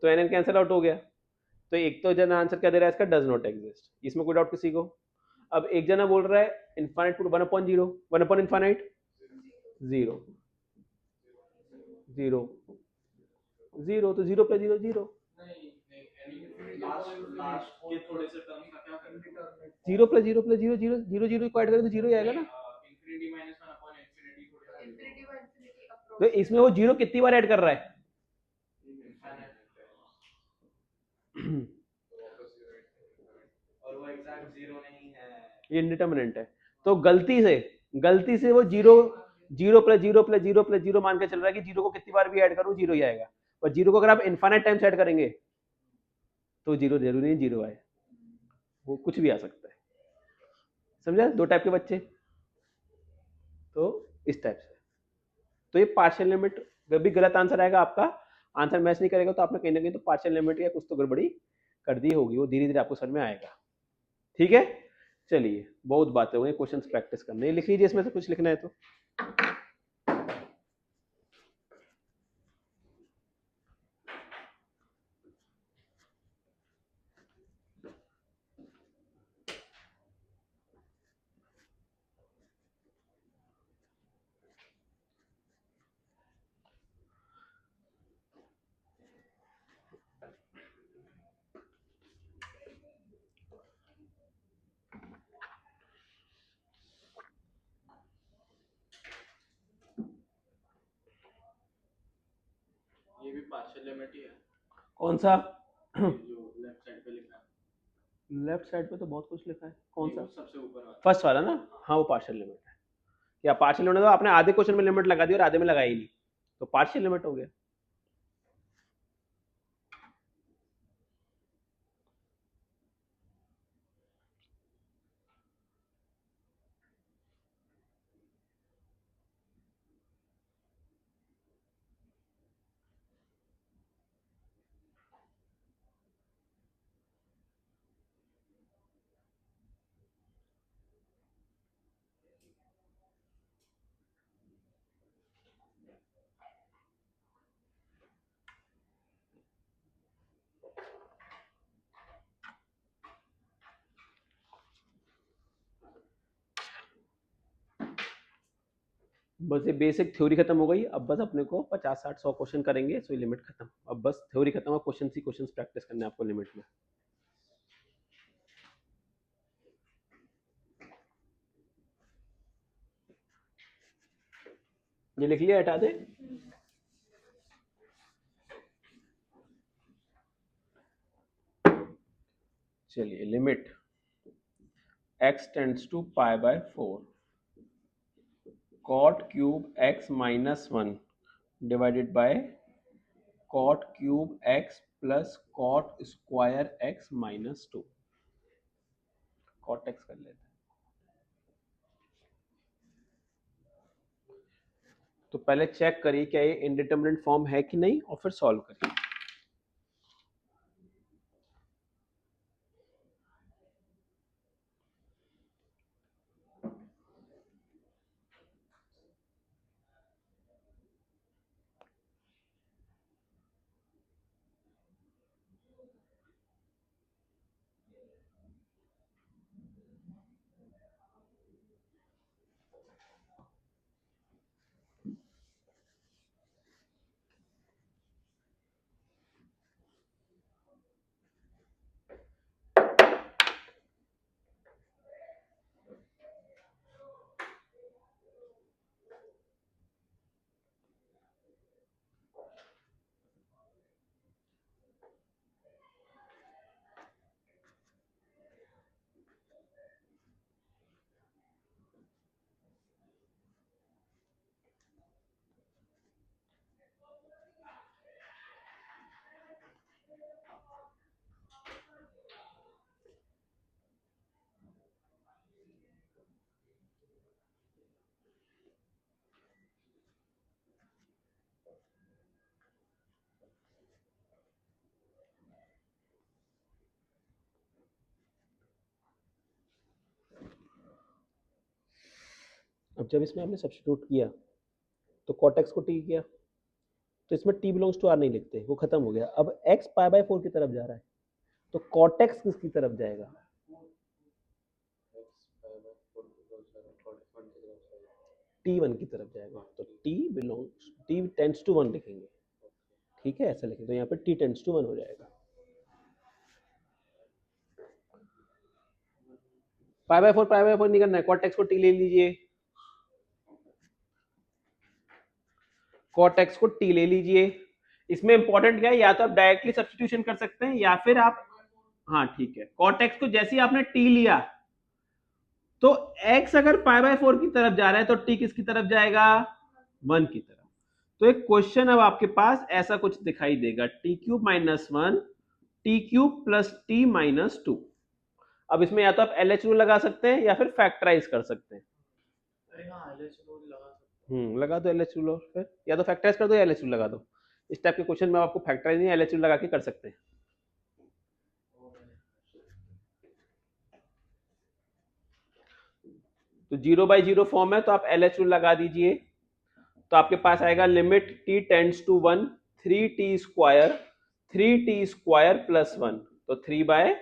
A: तो n कैंसिल आउट हो गया। तो एक तो जना आंसर क्या दे रहा है इसका, डज नॉट एग्जिस्ट, इसमें कोई डाउट किसी को? अब एक जना बोल रहा है infinite to one upon zero, one upon infinite zero, zero zero, तो zero plus zero zero,
C: last के थोड़े से टर्म का क्या करेंगे?
A: Zero plus zero plus zero, zero zero zero को ऐड करें तो जीरो ही आएगा ना।
C: इंफिनिटी माइनस 1 अपॉन इंफिनिटी थोड़ा
B: इंफिनिटी बाय इंफिनिटी
A: तो इसमें वो जीरो कितनी बार ऐड कर रहा है?
C: और वो एग्जैक्ट जीरो नहीं है,
A: ये इंडिटर्मिनेंट है, तो गलती से वो zero, zero plus zero plus zero plus zero मान के चल रहा है कि जीरो को कितनी बार भी ऐड करूं जीरो ही आएगा, और जीरो को अगर आप इनफाइनाइट टाइम्स ऐड करेंगे तो जीरो जरूरी नहीं जीरो आए, वो कुछ भी आ सकता है। समझा? दो टाइप के बच्चे, तो इस टाइप से, तो ये पार्शियल लिमिट, जब भी गलत आंसर आएगा, आपका आंसर मैच नहीं करेगा, तो आपने कहीं ना कहीं तो पार्शियल लिमिट या कुछ तो गड़बड़ी कर दी होगी, वो धीरे धीरे आपको समझ में आएगा। ठीक है, चलिए, बहुत बातें हो गई, क्वेश्चंस प्रैक्टिस करने, लिख लीजिए इसमें से कुछ लिखना है तो।
E: लिमिट ही है
A: कौन सा?
E: ये जो लेफ्ट साइड पे लिखा है।
A: लेफ्ट साइड पे तो बहुत कुछ लिखा है, कौन
E: नहीं,
A: सा?
E: वो सबसे ऊपर वाला।
A: फर्स्ट वाला ना, हाँ वो पार्शियल लिमिट है। या पार्शियल लिमिट, तो आपने आधे क्वेश्चन में लिमिट लगा दी और आधे में लगाई नहीं, तो पार्शियल लिमिट हो गया। बस ये बेसिक थ्योरी खत्म हो गई, अब बस अपने को 50 60 100 क्वेश्चन करेंगे, सो लिमिट खत्म। अब बस थ्योरी खत्म है, क्वेश्चन ही क्वेश्चन प्रैक्टिस करने हैं आपको लिमिट में। ये लिख लिया, हटा दे। चलिए, limit x tends to pi by 4 cot cube x minus 1 divided by cot cube x plus cot square x minus 2। cot x कर लेते हैं। तो पहले चेक करिए क्या ये इंडिटरमिनेट फॉर्म है कि नहीं, और फिर सॉल्व करिए। अब जब इसमें आपने सब्स्टिट्यूट किया तो cot x को t किया, तो इसमें t बिलोंग्स टू r नहीं लिखते, वो खत्म हो गया। अब x पाई बाय 4 की तरफ जा रहा है, तो cot x किसकी तरफ जाएगा? t1 की तरफ जाएगा, तो t टेंड्स टू 1 लिखेंगे। ठीक है, ऐसा लिखेंगे, तो यहाँ पे t टेंड्स टू 1 हो जाएगा। पाई बाय 4 नहीं करना है, cot x को t ले लीजिए, cot x को t ले लीजिए। इसमें इंपॉर्टेंट क्या है, या तो आप डायरेक्टली सब्स्टिट्यूशन कर सकते हैं या फिर आप, हाँ ठीक है, cot x को जैसे ही आपने t लिया तो x अगर पाई बाय 4 की तरफ जा रहा है तो t किसकी तरफ जाएगा? 1 की तरफ। तो एक क्वेश्चन अब आपके पास ऐसा कुछ दिखाई देगा, t cube minus 1 t cube plus t minus 2। अब इसमें या तो आप LH रूल लगा सकते हैं या फिर फैक्टराइज कर सकते हैं।
E: अरे हाँ, LH रूल लगा सकते हैं।
A: लगा दो LH रूल, और फिर या तो फैक्टराइज कर दो या LH रूल लगा दो। इस टाइप के क्वेश्चन में आपको फैक्टराइज नहीं, LH रूल लगा के कर सकते हैं। तो 0/0 फॉर्म है, तो आप LH रूल लगा दीजिए, तो आपके पास आएगा limit t tends to 1 3t square plus 1, तो 3/4।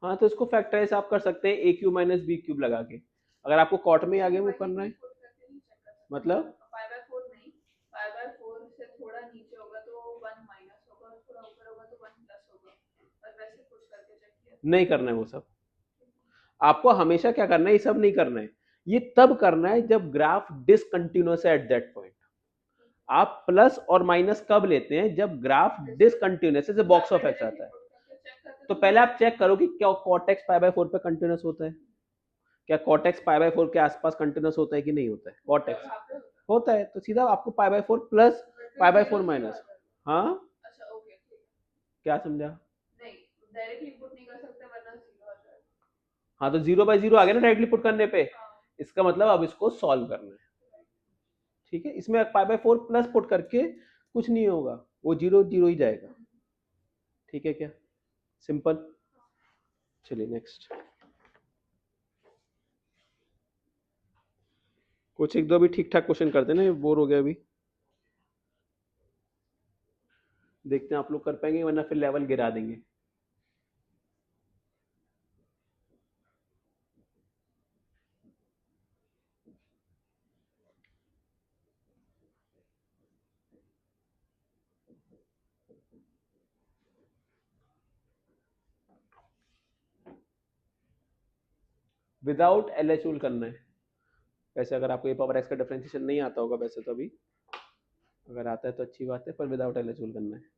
A: हाँ, तो इसको फैक्टराइज आप कर सकते हैं a cube minus b cube लगा के। अगर आपको कॉट में आगे मूव करना है, मतलब
B: पाई बाय 4 नहीं, पाई बाय 4 से थोड़ा नीचे होगा तो 1 माइनस होगा, और थोड़ा ऊपर होगा तो 1 प्लस होगा।
A: नहीं करना है वो सब। आपको हमेशा क्या करना है, ये सब नहीं करना है। ये तब करना है जब ग्राफ डिसकंटिन्यूअस है एट दैट पॉइंट। आप प्लस और माइनस कब लेते हैं, जब ग्राफ डिसकंटिन्यूअस है, जब बॉक्स ऑफ एक्स आता है। तो पहले आप चेक करो कि क्या कॉट एक्स पाई बाय 4 पे कंटिन्यूअस होता है, क्या कॉट एक्स पाई बाय 4 के आसपास कंटिन्यूअस होता है कि नहीं होता है। कॉट एक्स होता है तो सीधा आपको पाई by 4 plus pi by 4 minus. हाँ
B: अच्छा ओके ठीक है।
A: क्या समझा?
B: नहीं डायरेक्टली पुट नहीं कर सकते वरना 0 आ जाएगा।
A: हाँ तो 0/0 आ गया ना डायरेक्टली पुट करने पे।
B: हाँ
A: इसका मतलब अब इसको सॉल्व करना है, ठीक है। इसमें पाई बाय 4 प्लस पुट करके कुछ नहीं होगा, वो 0 0 ही जाएगा, ठीक है क्या? सिंपल। चलिए नेक्स्ट। कुछ एक दो भी ठीक ठाक क्वेश्चन करते ना, ये बोर हो गया अभी। देखते हैं आप लोग कर पाएंगे, वरना फिर लेवल गिरा देंगे। विदाउट LHL करना है। वैसे अगर आपको ए पावर एक्स का डिफरेंशिएशन नहीं आता होगा वैसे तो अभी, अगर आता है तो अच्छी बात है, पर विदाउट LHL करना है।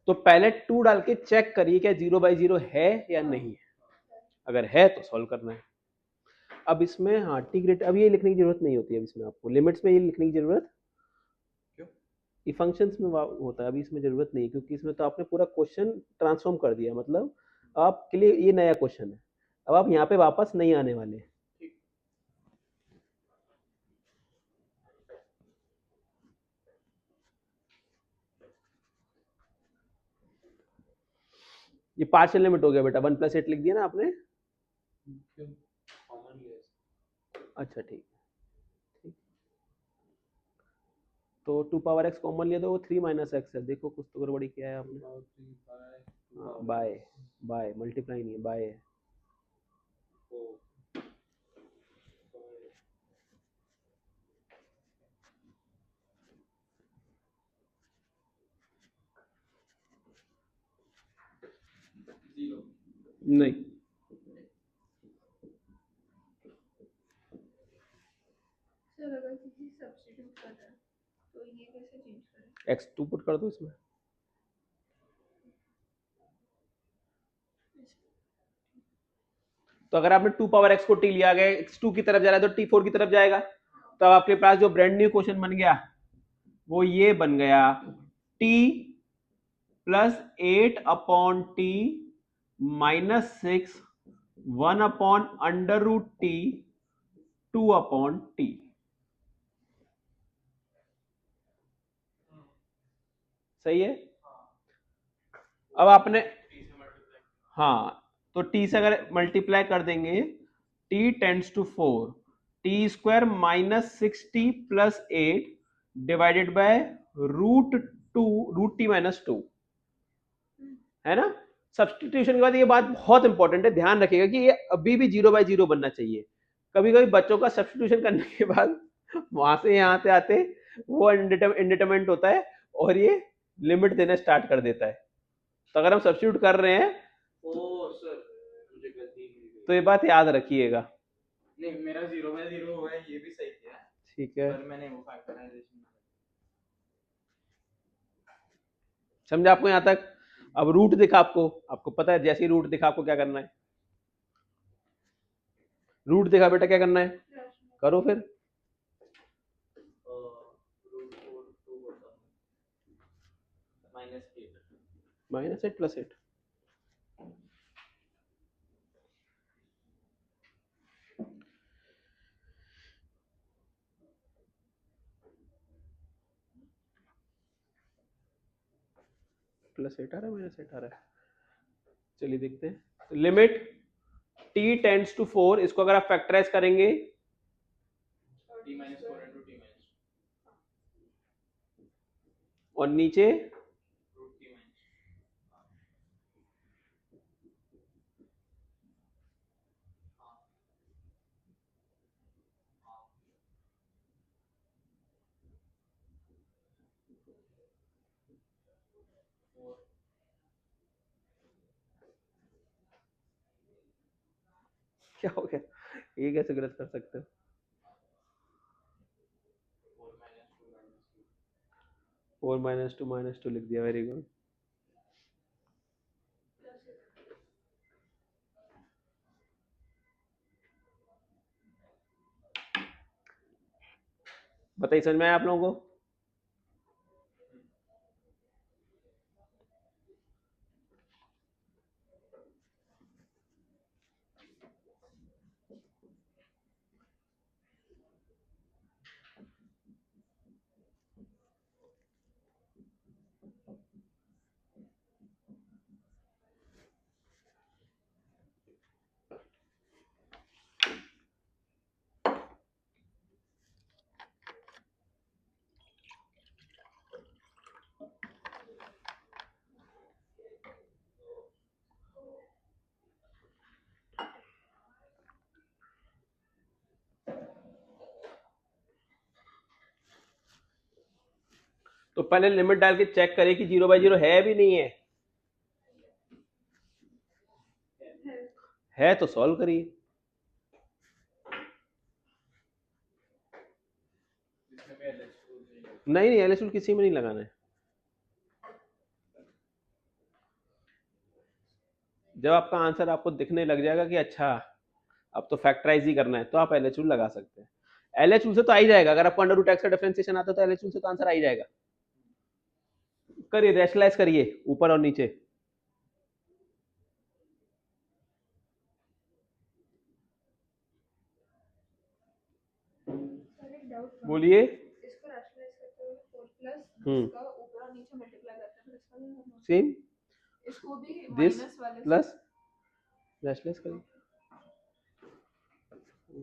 A: तो पहले 2 डाल के चेक करिए क्या 0/0 है या नहीं है। अगर है तो सॉल्व करना है। अब इसमें हाँ टी ग्रेटर, अब ये लिखने की जरूरत नहीं होती है इसमें, आपको लिमिट्स में ये लिखने की जरूरत
D: क्यों?
A: ये फंक्शंस में होता है, अभी इसमें जरूरत नहीं है, क्योंकि इसमें तो आपने पूरा क्वेश्चन ट्रांसफॉर्म कर दिया, मतलब आपके लिए ये नया क्वेश्चन है। अब आप यहाँ पे वापस नहीं आने वाले। ये पार्शियल लिमिट हो गया बेटा, 1+8 लिख दिया ना आपने।
C: क्यों कॉमन लिया?
A: अच्छा ठीक, तो 2 पावर एक्स कॉमन लिया तो वो 3 - x है। देखो कुछ तो गड़बड़ी किया है आपने। हाँ बाय, बाय मल्टीप्लाई नहीं है, बाय है। नहीं
B: सर अगर किसी सब्स्टिट्यूट कर रहे हैं तो ये कैसे चेंज करें?
A: x2 पुट कर दो इसमें। तो अगर आपने 2 पावर x को t लिया गया, x2 की तरफ जा रहा है तो t4 की तरफ जाएगा। तो अब आपके पास जो ब्रांड न्यू क्वेश्चन बन गया वो ये बन गया, t + 8/t - 6 1/√t 2/t। सही है। अब आपने हाँ तो t से अगर मल्टीप्लाई कर देंगे, t tends to 4, t² - 6t + 8 divided by √t - 2, है ना। सब्स्टिट्यूशन के बाद ये बात बहुत इंपॉर्टेंट है, ध्यान रखिएगा कि ये अभी भी 0/0 बनना चाहिए। कभी कभी बच्चों का सब्स्टिट्यूशन करने के बाद वहां से यहाँ से आते वो इंडिटरमिनेट होता है और ये लिमिट देना स्टार्ट कर देता है। तो अगर हम सब्स्टिट्यूट कर रहे हैं
E: सर मुझे गलती मिल गई।
A: तो ये बात याद रखिएगा।
E: नहीं मेरा 0/0 हुआ है, ये भी सही किया,
A: ठीक है,
E: पर मैंने वो फैक्टराइजेशन
A: समझा आपको यहाँ तक। अब रूट दिखा आपको पता है, जैसे ही रूट दिखा आपको क्या करना है। रूट दिखा बेटा क्या करना है, करो फिर।
E: रूट 4 2 होता -8
A: -8 + 8 +8 आ रहा है, -8 आ रहा है। चलिए देखते हैं। लिमिट t टेंड्स टू 4, इसको अगर आप फैक्टराइज करेंगे
E: t - 4 * t -
A: और नीचे
E: रूट t - हाँ हाँ 4
A: क्या हो गया, ये कैसे गलत कर सकते हो?
E: 4 - 2 - 2
A: 4 - 2 लिख दिया, वेरी गुड। बताइए, समझ में आया आप लोगों को? तो पहले लिमिट डाल के चेक करें कि 0/0 है भी नहीं है। है तो सॉल्व करिए।
E: इसमें भी LH रूल
A: नहीं नहीं, एलएसयूल किसी में नहीं लगाना है। जब आपका आंसर आपको दिखने लग जाएगा कि अच्छा अब तो फैक्टराइज ही करना है, तो आप एलएचयूल लगा सकते हैं। एलएचयूल से तो आ ही जाएगा, अगर आपको अंडर रूट एक्स का डिफरेंशिएशन आता है तो एलएचयूल से तो आंसर आ ही जाएगा। करिए, रैशनलाइज करिए ऊपर और नीचे।
B: सर एक डाउट था,
A: बोलिए।
B: इसको रैशनलाइज करते हुए 4 प्लस
A: हम्म।
B: इसका ऊपर और नीचे मल्टीप्लाई करते हैं, फिर इसका भी करना है।
A: सेम
B: इसको भी
A: दिस
B: माइनस वाले से
A: प्लस रैशनलाइज करिए।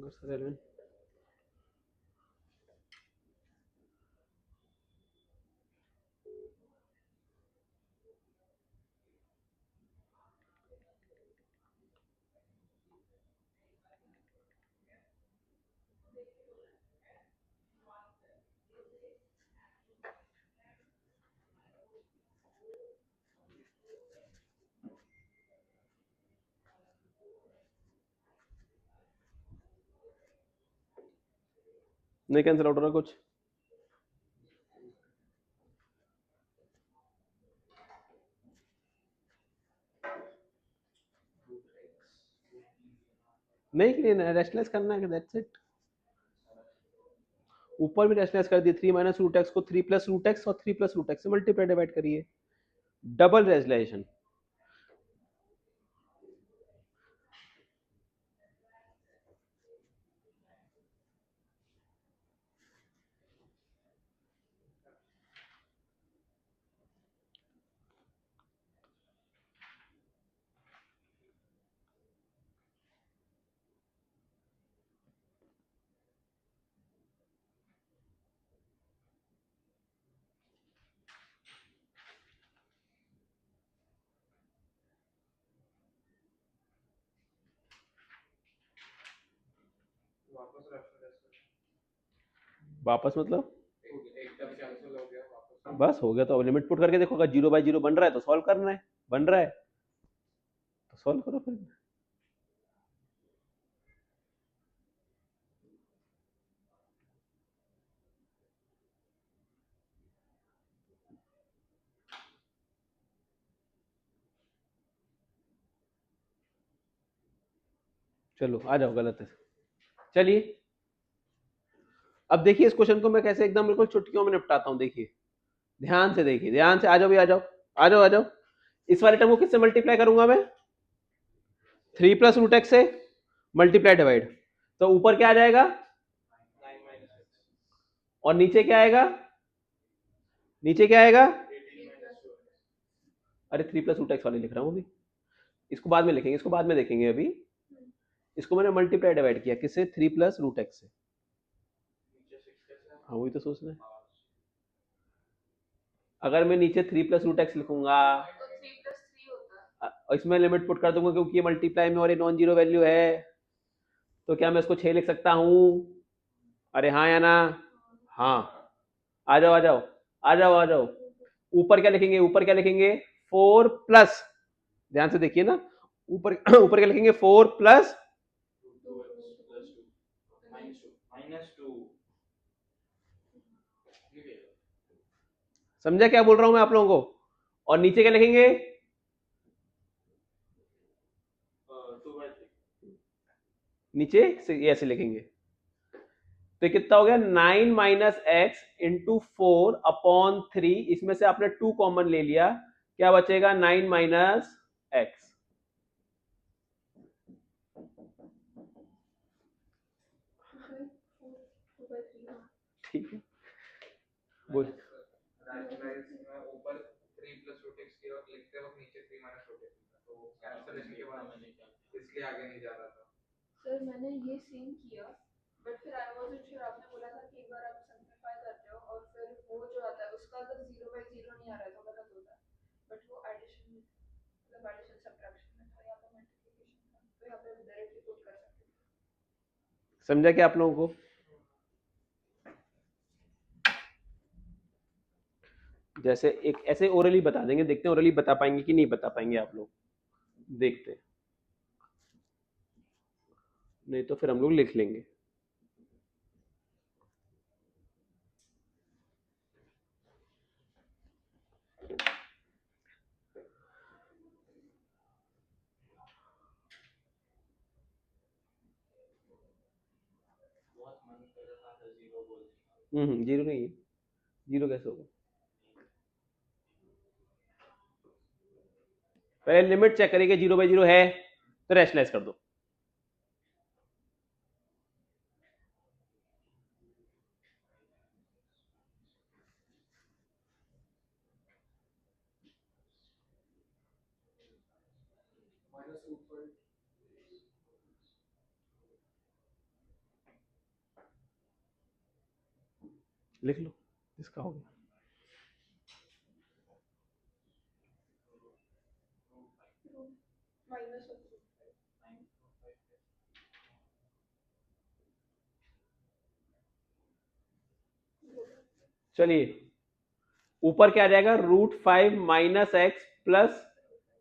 A: सर 11 नहीं कैंसिल आउट हो रहा कुछ? नहीं, रैशनलाइज करना है, दैट्स इट। ऊपर भी रैशनलाइज कर दिए, 3 माइनस रूट एक्स को 3 प्लस रूट एक्स और 3 प्लस रूट एक्स से मल्टीप्लाई डिवाइड करिए, डबल रैशनलाइजेशन।
D: वापस रेफरेंस
A: वापस मतलब
D: एकदम कैंसिल हो गया वापस।
A: बस हो गया। तो अब लिमिट पुट करके देखो, अगर 0/0 बन रहा है तो सॉल्व करना है, बन रहा है तो सॉल्व करो फिर। चलो आ जाओ, गलत है। चलिए अब देखिए इस क्वेश्चन को मैं कैसे एकदम बिल्कुल चुटकियों में निपटाता हूँ। देखिए ध्यान से, देखिए ध्यान से, आ जाओ भी, आ जाओ आ जाओ आ जाओ। इस वाले टर्म को किससे मल्टीप्लाई करूंगा मैं? 3 + √x से मल्टीप्लाई डिवाइड, तो ऊपर क्या आ जाएगा
D: 9 minus x
A: और नीचे क्या आएगा? नीचे क्या आएगा?
D: 18 minus 2x
A: अरे 3 + √x वाले लिख रहा हूँ अभी, इसको बाद में लिखेंगे, इसको बाद में देखेंगे। अभी इसको मैंने मल्टीप्लाई डिवाइड किया किससे? 3 + √x से।
D: नीचे 6 कैसे है?
A: हाँ वही तो सोचना है। अगर मैं नीचे 3 + √x लिखूंगा
B: तो 3 + 3 होता है।
A: और इसमें लिमिट पुट कर दूंगा क्योंकि ये मल्टीप्लाई में और ये नॉन जीरो वैल्यू है, तो क्या मैं इसको 6 लिख सकता हूँ? अरे हाँ या ना? हाँ। आ जाओ आ जाओ आ जाओ आ जाओ। ऊपर क्या लिखेंगे? ऊपर क्या लिखेंगे? 4 प्लस, ध्यान से देखिए ना, ऊपर ऊपर क्या लिखेंगे? 4 प्लस,
D: 2x plus 2 minus 2 निकलेगा।
A: समझा क्या बोल रहा हूं मैं आप लोगों को? और नीचे क्या लिखेंगे?
D: 2/3
A: नीचे से ये ऐसे लिखेंगे, तो ये कितना हो गया? 9 माइनस एक्स इंटू 4/3। इसमें से आपने 2 कॉमन ले लिया, क्या बचेगा? 9 माइनस एक्स। ठीक है, बोल।
D: रैशनलाइज में ऊपर 3 + √x किया और लिखते वक्त नीचे 3 minus √x था, तो कैंसिलेशन के बाद
E: मैंने क्या
D: इसलिए आगे नहीं जा रहा था।
B: सर मैंने ये सेम किया, बट फिर आई वाज़ श्योर, आपने बोला था कि एक बार आप सिंपलीफाई करते हो और फिर वो जो आता है उसका अगर 0/0 नहीं आ रहा है तो गलत होता है, बट वो एडिशन में मतलब एडिशन सब्ट्रैक्शन में था, यहाँ पे मल्टीप्लिकेशन था, तो यहाँ पे डायरेक्टली पुट कर सकते थे।
A: समझा क्या आप लोगों को? जैसे एक ऐसे ओरली बता देंगे, देखते हैं ओरली बता पाएंगे कि नहीं बता पाएंगे आप लोग, देखते हैं, नहीं तो फिर हम लोग लिख लेंगे।
E: बहुत मन कर रहा था जीरो बोलने का।
A: जीरो नहीं है, जीरो कैसे होगा? पहले लिमिट चेक करिए कि 0/0 है तो रैशनलाइज कर दो।
C: माइनस रूट फाइव
A: लिख लो, इसका हो गया।
B: माइनस
A: चलिए ऊपर क्या आ जाएगा? √5 minus x plus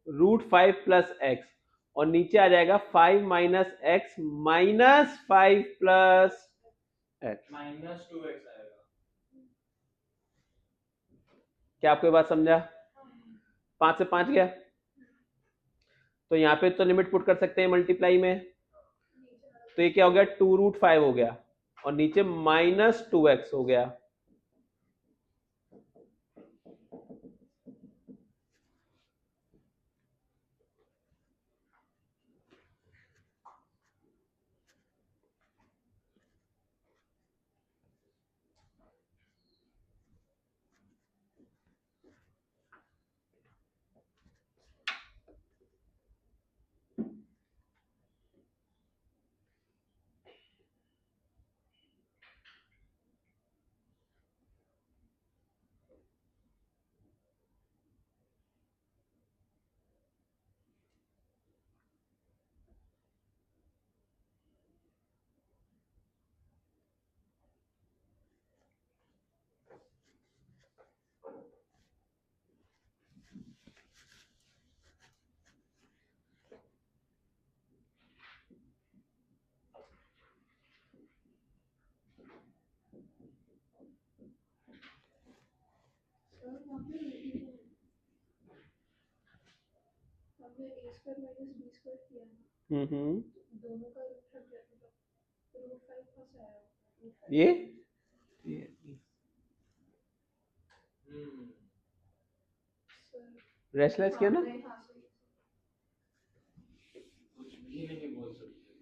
A: √5 plus x, और नीचे आ जाएगा 5 minus x minus 5 plus x.
E: Minus 2x आएगा।
A: क्या आपको ये बात समझा? 5 से 5 गया, तो यहाँ पे तो लिमिट पुट कर सकते हैं मल्टीप्लाई में, तो ये क्या हो गया? 2√5 हो गया और नीचे -2x हो गया।
B: हमने a square minus b square किया ना, दोनों का रूट रख दिया, मतलब √5 कहाँ से आया?
A: ये रेस्टलेस किया ना?
B: हाँ, हाँ, सही।
E: कुछ भी नहीं बोल सकते।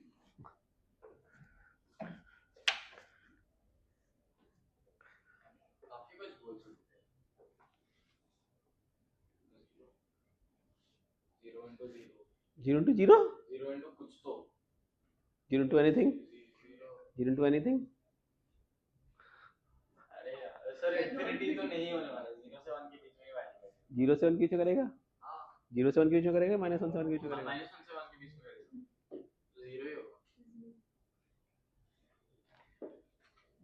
E: काफी कुछ बोल सकते हैं। 0 into 0
A: 0 into 0?
E: 0 into कुछ तो
A: 0 into anything?
E: 0
A: 0 into anything?
E: अरे यार सर इन्फिनिटी तो नहीं होने वाला 0 से 1 के बीच में ही वैल्यू है
A: 0 से 1 के बीच में करेगा?
E: हाँ
A: 0 से 1 के बीच में करेगा, -1 से 1 के बीच में करेगा?
E: -1 से 1 के बीच में करेगा तो 0 ही होगा।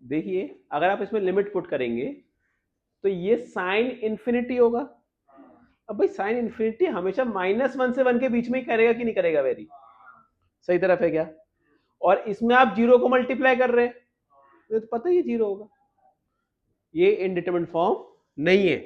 A: देखिए अगर आप इसमें लिमिट पुट करेंगे तो ये साइन इन्फिनिटी होगा। अब भाई साइन इन्फिनिटी हमेशा -1 से 1 के बीच में ही करेगा कि नहीं करेगा? वेरी सही तरफ है क्या? और इसमें आप 0 को मल्टीप्लाई कर रहे हैं तो पता ही 0 होगा। ये इनडिटरमिनेट फॉर्म नहीं है।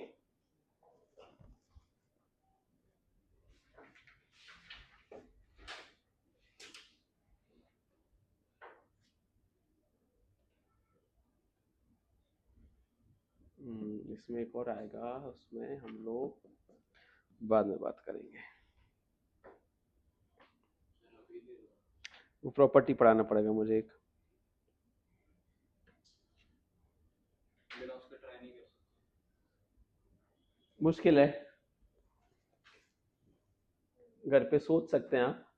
A: इसमें एक और आएगा, उसमें हम लोग बाद में बात करेंगे। वो प्रॉपर्टी पढ़ाना पड़ेगा मुझे एक।
E: बिना उसके ट्राई नहीं कर सकते।
A: मुश्किल है, घर पे सोच सकते हैं आप।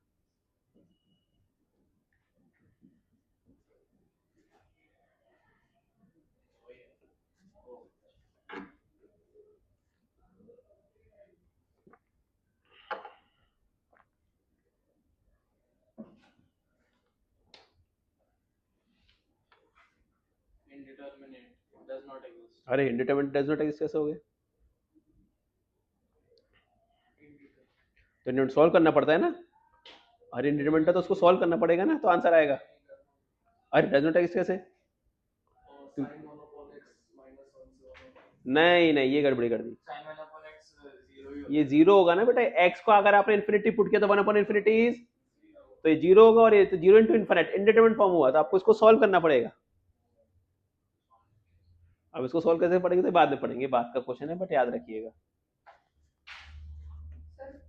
E: Indeterminate does not exist.
A: अरे इंडिटरमिनेट डज नॉट एग्जिस्ट कैसे हो गए? तो इन्हें सॉल्व करना पड़ता है ना। अरे इंडिटरमिनेट है तो उसको सॉल्व करना पड़ेगा ना, तो आंसर आएगा। अरे डज नॉट एग्जिस्ट कैसे?
C: और sin 1 upon x minus 1 से 1 upon
A: नहीं नहीं, ये गड़बड़ी कर दी।
E: sin 1 upon x 0 ही होगा।
A: ये 0 होगा ना बेटा। x को अगर आपने इन्फिनिटी पुट किया तो 1 अपॉन इन्फिनिटी इज, तो ये 0 होगा। और ये तो 0 इंटू इन्फिनिट इंडिटरमिनेट फॉर्म हुआ, तो आपको इसको सॉल्व करना पड़ेगा। अब इसको सॉल्व कैसे पढ़ेंगे तो बाद में पढ़ेंगे, बात का क्वेश्चन है, बट याद रखिएगा।
B: सर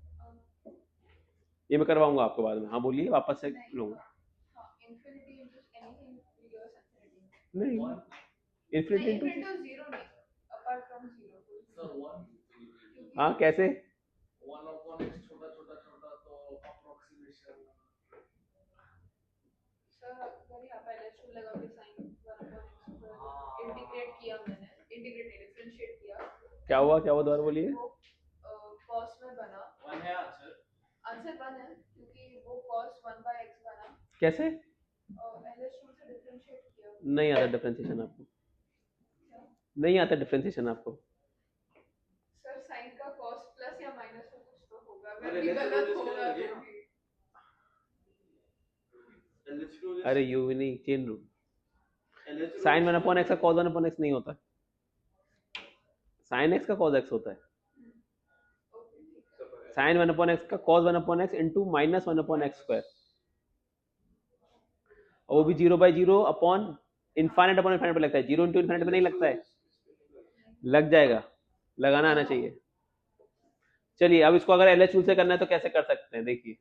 A: ये मैं करवाऊंगा आपको बाद में। हाँ बोलिए, वापस से
B: नहीं।
A: लूंगा।
B: हाँ, infinity into anything gives infinity.
A: नहीं,
C: One.
A: इन्फिनिटी
B: नहीं,
A: इंटू,
B: infinity to zero नहीं, apart from zero.
C: सर 1
B: क्योंकि
A: हाँ कैसे?
C: 1 upon x छोटा छोटा छोटा तो approximation
B: सर अगर यहाँ पे LH टू लगा के sin 1 upon x पर इंटीग्रेट किया मैंने, इंटीग्रेट नहीं डिफरेंशिएट किया।
A: क्या हुआ दोबारा बोलिए।
B: वो cos में बना।
E: 1 है आंसर।
B: आंसर 1 है क्योंकि वो cos 1 by x बना
A: कैसे?
B: और LH टू से डिफरेंशिएट किया।
A: नहीं आता डिफरेंशिएशन आपको,
B: क्या?
A: नहीं आता डिफरेंशिएशन आपको।
B: सर sin का cos प्लस या माइनस में कुछ तो होगा,
E: अरे
B: अगर भी
E: let's
B: गलत
E: do this
B: होगा
E: again.
B: तो भी।
E: Let's do this.
A: अरे यू नहीं, chain rule.
E: Let's do
A: sine
E: this.
A: 1 upon X का कॉस 1 अपॉन एक्स नहीं होता, साइन एक्स का कॉस एक्स होता है।
B: ओके ठीक है।
A: साइन 1 अपॉन एक्स का cos 1 upon X into -1 upon X square, और वो भी 0/0 अपॉन इनफाइनाइट अपॉन इनफाइनाइट पे लगता है। 0 इंटू इनफाइनाइट पे नहीं लगता है, लग जाएगा, लगाना आना चाहिए। चलिए अब इसको अगर LH टूल से करना है तो कैसे कर सकते हैं, देखिए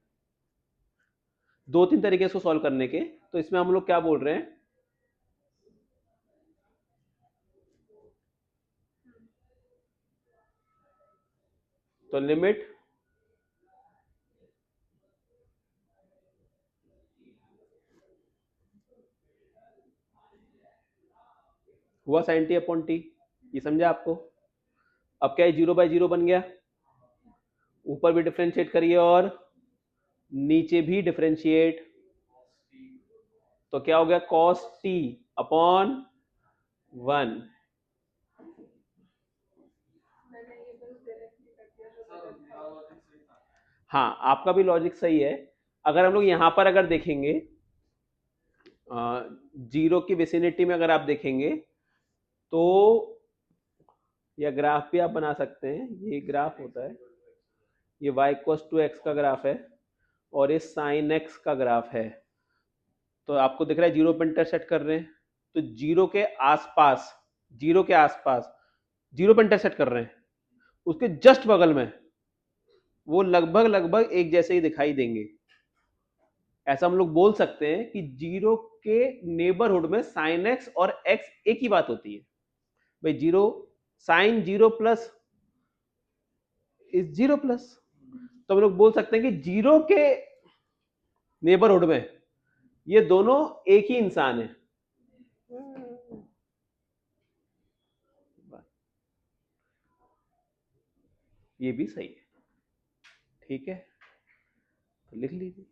A: 2-3 तरीके इसको सॉल्व करने के। तो इसमें हम लोग क्या बोल रहे हैं, तो लिमिट हुआ sin t अपॉन टी, ये समझा आपको। अब क्या है, 0/0 बन गया, ऊपर भी डिफरेंशिएट करिए और नीचे भी डिफरेंशिएट, तो क्या हो गया cos t अपॉन 1।
B: मैंने ये बस डायरेक्टली कर दिया तो गलत था।
C: लॉजिक सही था।
A: हाँ आपका भी लॉजिक सही है। अगर हम लोग यहाँ पर अगर देखेंगे 0 की विसिनिटी में अगर आप देखेंगे तो यह ग्राफ भी आप बना सकते हैं। ये ग्राफ होता है, ये y = x का ग्राफ है और ये sin x का ग्राफ है। तो आपको दिख रहा है 0 पे इंटरसेक्ट कर रहे हैं, तो जीरो के आसपास, जीरो के आसपास, जीरो पे इंटरसेक्ट कर रहे हैं, उसके जस्ट बगल में वो लगभग लगभग एक जैसे ही दिखाई देंगे। ऐसा हम लोग बोल सकते हैं कि जीरो के नेबरहुड में साइन एक्स और एक्स एक ही बात होती है। भाई zero, sine zero plus is zero plus, तो हम लोग बोल सकते हैं कि जीरो के नेबरहुड में ये दोनों एक ही इंसान है। ये भी सही है, ठीक है, तो लिख लीजिए।